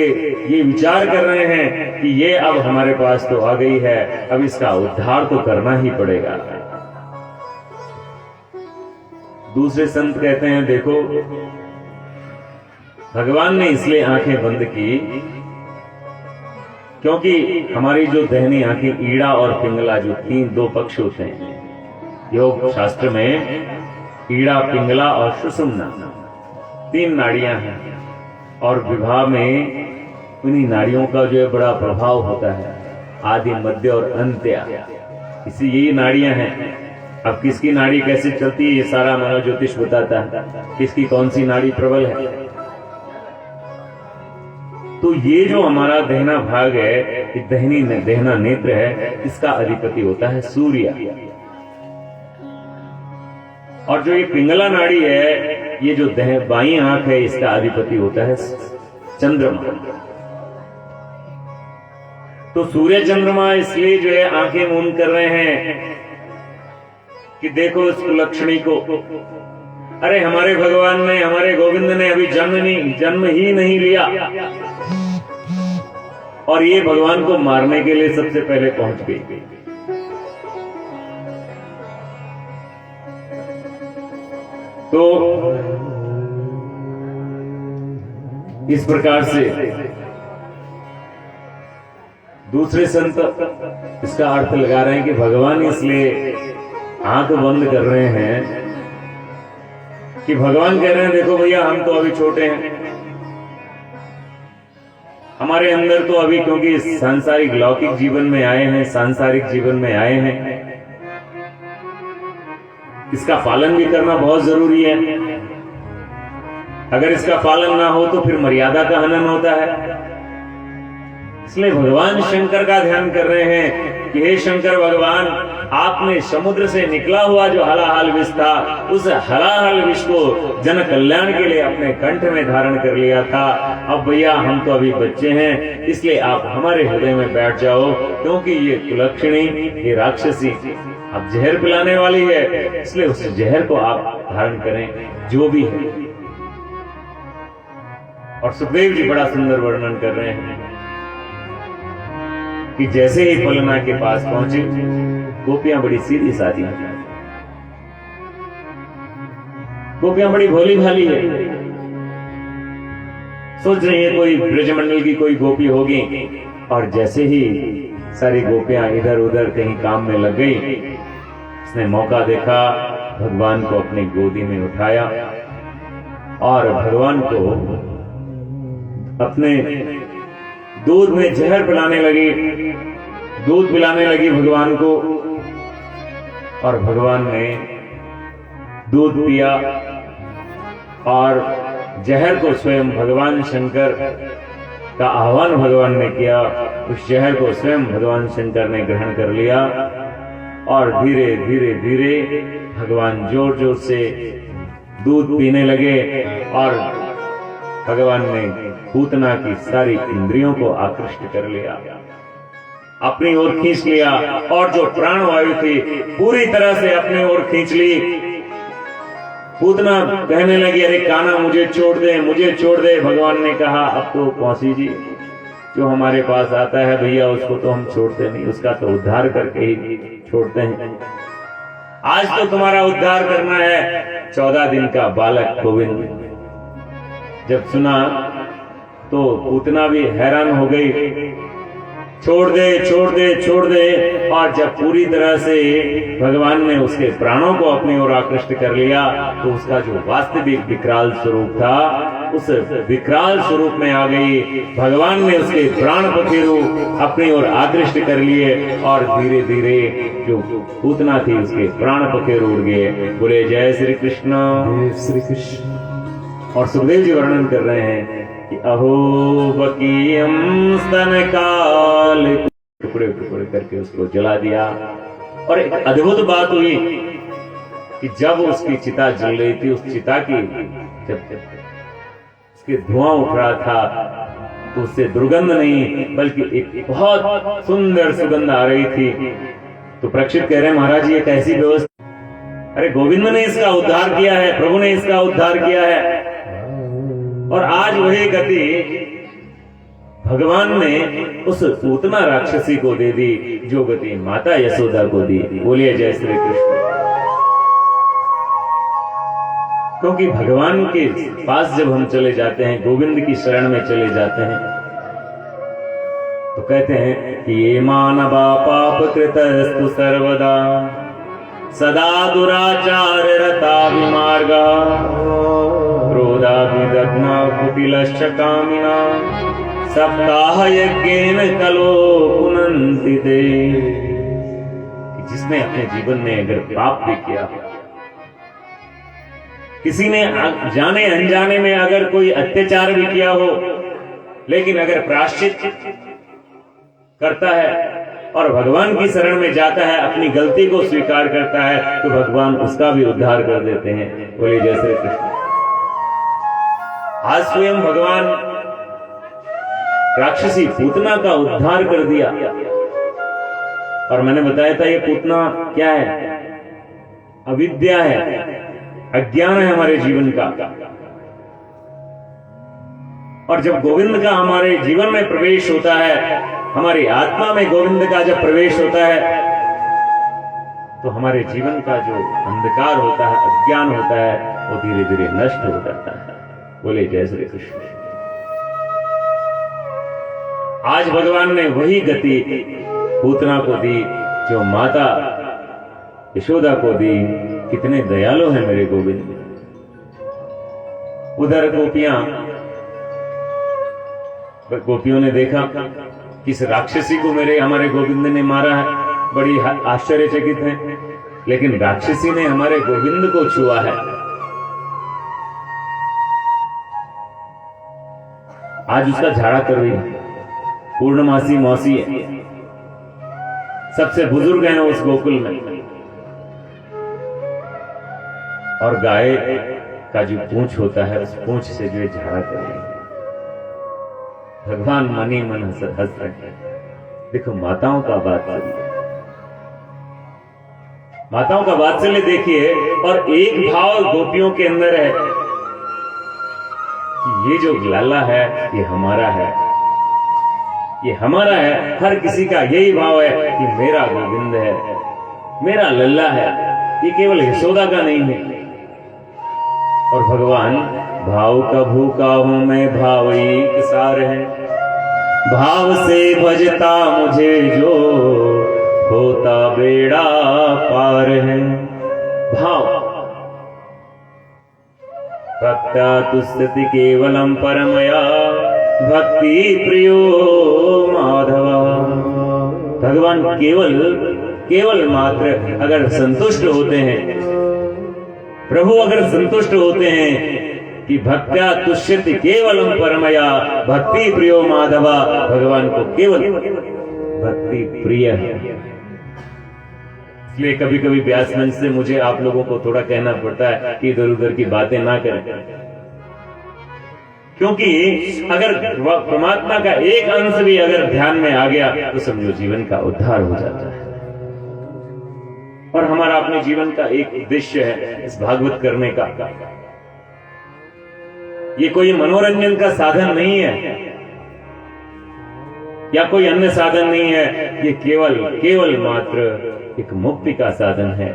ये विचार कर रहे हैं कि ये अब हमारे पास तो आ गई है, अब इसका उद्धार तो करना ही पड़ेगा। दूसरे संत कहते हैं देखो भगवान ने इसलिए आंखें बंद की क्योंकि हमारी जो दहनी आंखें ईड़ा और पिंगला, जो 2 पक्ष होते हैं योग शास्त्र में, ईड़ा, पिंगला और सुषुम्ना 3 नाड़ियां हैं। और विवाह में उन्हीं नाड़ियों का जो है बड़ा प्रभाव होता है, आदि, मध्य और अंत्य। इसी यही नाड़ियां हैं। अब किसकी नाड़ी कैसे चलती है ये सारा मनोज्योतिष बताता है, किसकी कौन सी नाड़ी प्रबल है। तो ये जो हमारा दहना भाग है, ये दहना नेत्र है, इसका अधिपति होता है सूर्य। और जो ये पिंगला नाड़ी है, ये जो बाईं आंख है, इसका अधिपति होता है चंद्रमा। तो सूर्य चंद्रमा इसलिए जो है आंखें मूंद कर रहे हैं कि देखो इस कुलक्षणी को, अरे हमारे भगवान ने, हमारे गोविंद ने अभी जन्म ही नहीं लिया और ये भगवान को मारने के लिए सबसे पहले पहुंच गई। तो इस प्रकार से दूसरे संत इसका अर्थ लगा रहे हैं कि भगवान इसलिए आंख बंद कर रहे हैं कि भगवान कह रहे हैं देखो भैया हम तो अभी छोटे हैं, हमारे अंदर तो अभी, क्योंकि सांसारिक लौकिक जीवन में आए हैं, सांसारिक जीवन में आए हैं, इसका पालन भी करना बहुत जरूरी है। अगर इसका पालन ना हो तो फिर मर्यादा का हनन होता है। इसलिए भगवान शंकर का ध्यान कर रहे हैं कि हे शंकर भगवान, आपने समुद्र से निकला हुआ जो हलाहल विष था, उस हलाहल विष को जन कल्याण के लिए अपने कंठ में धारण कर लिया था। अब भैया हम तो अभी बच्चे हैं, इसलिए आप हमारे हृदय में बैठ जाओ, क्योंकि ये कुलक्षणी, ये राक्षसी अब जहर पिलाने वाली है, इसलिए उस जहर को आप धारण करें जो भी है। और सुखदेव जी बड़ा सुंदर वर्णन कर रहे हैं कि जैसे ही पलना के पास पहुंचे, गोपियां बड़ी सीधी सादी हैं, गोपियां बड़ी भोली भाली है, सोच रही है कोई ब्रजमंडल की कोई गोपी होगी। और जैसे ही सारी गोपियां इधर उधर कहीं काम में लग गई, उसने मौका देखा, भगवान को अपनी गोदी में उठाया और भगवान को अपने दूध में जहर पिलाने लगी, दूध पिलाने लगी भगवान को। और भगवान ने दूध पिया और जहर को स्वयं भगवान शंकर का आह्वान भगवान ने किया, उस जहर को स्वयं भगवान शंकर ने ग्रहण कर लिया। और धीरे धीरे धीरे भगवान जोर जोर से दूध पीने लगे और भगवान ने पूतना की सारी इंद्रियों को आकृष्ट कर लिया, अपनी ओर खींच लिया और जो प्राण वायु थी पूरी तरह से अपनी ओर खींच ली। पूतना कहने लगी, अरे कान्हा मुझे छोड़ दे, मुझे छोड़ दे। भगवान ने कहा, अब तो कौसी जी जो हमारे पास आता है भैया उसको तो हम छोड़ते नहीं, उसका तो उद्धार करके ही छोड़ते हैं। आज तो तुम्हारा उद्धार करना है। 14 दिन का बालक गोविंद जब सुना तो पूतना भी हैरान हो गई, छोड़ दे छोड़ दे छोड़ दे। और जब पूरी तरह से भगवान ने उसके प्राणों को अपनी ओर आकृष्ट कर लिया तो उसका जो वास्तविक विकराल स्वरूप था, उस विकराल स्वरूप में आ गई। भगवान ने उसके प्राण पखेरु अपनी ओर आकृष्ट कर लिए और धीरे धीरे जो पूतना थी उसके प्राण पखेरु उड़ गए। बोले जय श्री कृष्ण, श्री कृष्ण। और सुखदेव जी वर्णन कर रहे हैं कि अहो बकीयम स्तन काल, टुकड़े टुकड़े करके उसको जला दिया। और एक अद्भुत बात हुई कि जब उसकी चिता जल रही थी, उस चिता की जब उसके धुआं उठ रहा था तो उससे दुर्गंध नहीं बल्कि एक बहुत सुंदर सुगंध आ रही थी। तो परीक्षित कह रहे हैं, महाराज ये कैसी व्यवस्था? अरे गोविंद ने इसका उद्धार किया है, प्रभु ने इसका उद्धार किया है। और आज वही गति भगवान ने उस पूतना राक्षसी को दे दी जो गति माता यशोदा को दी। बोलिए जय श्री कृष्ण। क्योंकि भगवान के पास जब हम चले जाते हैं, गोविंद की शरण में चले जाते हैं, तो कहते हैं कि ये मानवा पाप कृतस्तु सर्वदा सदा दुराचार रता विमार्गा क्रोधाभिदग्ना कुटिलश्च कामिना सप्ताह यज्ञेन कलो पुनन्ति ते। जिसने अपने जीवन में अगर पाप भी किया, किसी ने जाने अनजाने में अगर कोई अत्याचार भी किया हो, लेकिन अगर प्रायश्चित करता है और भगवान की शरण में जाता है, अपनी गलती को स्वीकार करता है, तो भगवान उसका भी उद्धार कर देते हैं। बोलिए जय श्री कृष्ण। आज स्वयं भगवान राक्षसी पूतना का उद्धार कर दिया। और मैंने बताया था ये पूतना क्या है? अविद्या है। अज्ञान है हमारे जीवन का। और जब गोविंद का हमारे जीवन में प्रवेश होता है, हमारी आत्मा में गोविंद का जब प्रवेश होता है, तो हमारे जीवन का जो अंधकार होता है, अज्ञान होता है, वो धीरे धीरे नष्ट हो जाता है। बोले जय श्री कृष्ण। आज भगवान ने वही गति पूतना को दी जो माता यशोदा को दी। कितने दयालु हैं मेरे गोविंद। उधर गोपियों ने देखा किस राक्षसी को हमारे गोविंद ने मारा है, बड़ी आश्चर्यचकित है। लेकिन राक्षसी ने हमारे गोविंद को छुआ है। आज उसका झाड़ा कर रही है। पूर्णमासी मौसी है, सबसे बुजुर्ग है उस गोकुल में। और गाय का जो पूंछ होता है, उस पूंछ से जो झाड़ा कर रही है। भगवान मन ही मन हंस रहे हैं। देखो माताओं का वात्सल्य, माताओं का वात्सल्य देखिए। और एक भाव गोपियों के अंदर है कि ये जो लाला है ये हमारा है, ये हमारा है। हर किसी का यही भाव है कि मेरा गोविंद है, मेरा लल्ला है। ये केवल यशोदा का नहीं है। और भगवान भाव का भूखा हूं मैं, भाव एक सार है। भाव से भजता मुझे जो, होता बेड़ा पार है। भाव भक्त्या तुष्यति केवलम परमया, भक्ति प्रियो माधव। भगवान केवल मात्र अगर संतुष्ट होते हैं, प्रभु अगर संतुष्ट होते हैं कि भक्त्या तुष्यति केवलम परमया, भक्ति प्रियो माधवा, भगवान को केवल भक्ति प्रिय है। इसलिए कभी कभी व्यास मंच से मुझे आप लोगों को थोड़ा कहना पड़ता है कि इधर उधर की बातें ना करें, क्योंकि अगर परमात्मा का एक अंश भी अगर ध्यान में आ गया तो समझो जीवन का उद्धार हो जाता है। और हमारा अपने जीवन का एक उद्देश्य है इस भागवत करने का। ये कोई मनोरंजन का साधन नहीं है या कोई अन्य साधन नहीं है। ये केवल मात्र एक मुक्ति का साधन है,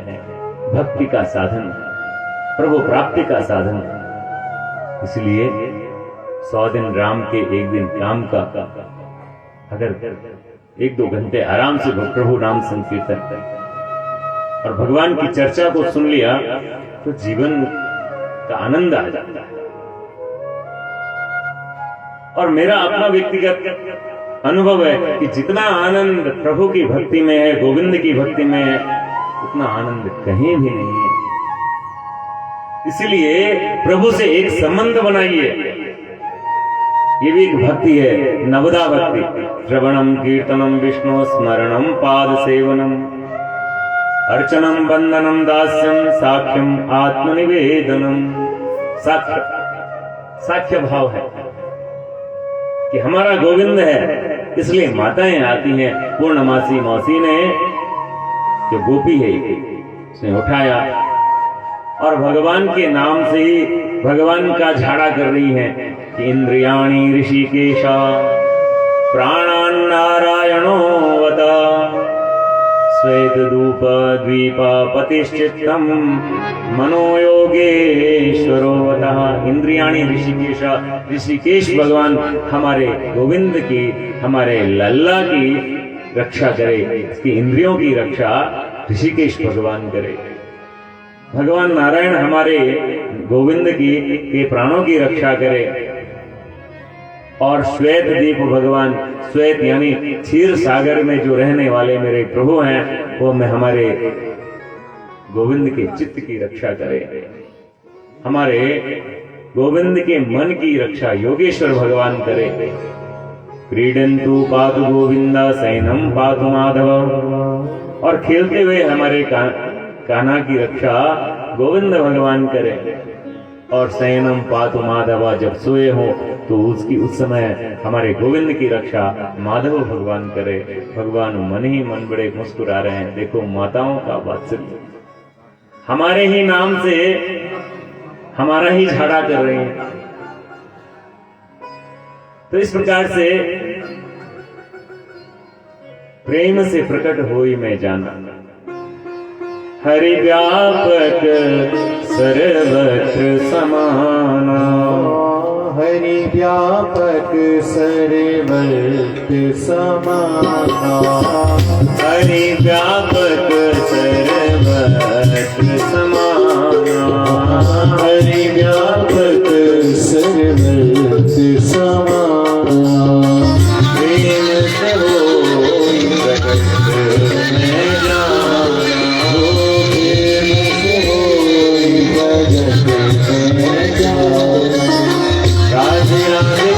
भक्ति का साधन, प्रभु प्राप्ति का साधन है। इसलिए 100 दिन राम के 1 दिन काम का, अगर 1-2 घंटे आराम से प्रभु नाम संकीर्तन और भगवान की चर्चा को सुन लिया तो जीवन का आनंद आ जाता है। और मेरा अपना व्यक्तिगत अनुभव है कि जितना आनंद प्रभु की भक्ति में है, गोविंद की भक्ति में है, उतना आनंद कहीं भी नहीं है। इसलिए प्रभु से एक संबंध बनाइए। ये भी एक भक्ति है, नवदा भक्ति। श्रवणम कीर्तनम विष्णु स्मरणम पाद सेवनम, अर्चनम बंदनम दास्यम, साक्ष्यम आत्मनिवेदनम। साक्ष्य भाव है कि हमारा गोविंद है, इसलिए माताएं आती हैं। पूर्णमासी मौसी ने, जो गोपी है, उसने उठाया और भगवान के नाम से ही भगवान का झाड़ा कर रही है कि इंद्रियाणि ऋषिकेशा प्राणान नारायणो वता, श्वेत धूप द्वीपा पतिश्चित्तम मनोयोगेश्वरो वतः। इंद्रियाणि ऋषिकेशा, ऋषिकेश भगवान हमारे गोविंद की, हमारे लल्ला की रक्षा करे। इसकी इंद्रियों की रक्षा ऋषिकेश भगवान करे। भगवान नारायण हमारे गोविंद के प्राणों की रक्षा करे। और श्वेत दीप भगवान, श्वेत यानी क्षीर सागर में जो रहने वाले मेरे प्रभु हैं, वो मैं हमारे गोविंद के चित्त की रक्षा करे। हमारे गोविंद के मन की रक्षा योगेश्वर भगवान करे। क्रीडन्तु पातु गोविंदा सैनम पातु माधव। और खेलते हुए हमारे कान्हा की रक्षा गोविंद भगवान करे। और सैनम पातु माधवा, जब सोए हो तो उस समय हमारे गोविंद की रक्षा माधव भगवान करे। भगवान मन ही मन बड़े मुस्कुरा रहे हैं। देखो माताओं का वात्सल्य, हमारे ही नाम से हमारा ही झाड़ा कर रहे हैं। तो इस प्रकार से प्रेम से प्रकट होई मैं जाना, हरि व्यापक सर्वत्र समाना। हरि व्यापक सर्वत्र समाना। हरि व्यापक सर्वत्र समाना। हरि व्यापक सर्वत्र समाना। प्रेम से होई प्रकट मैं जाना, प्रेम से होई प्रगट मैं जाना। राधे राधे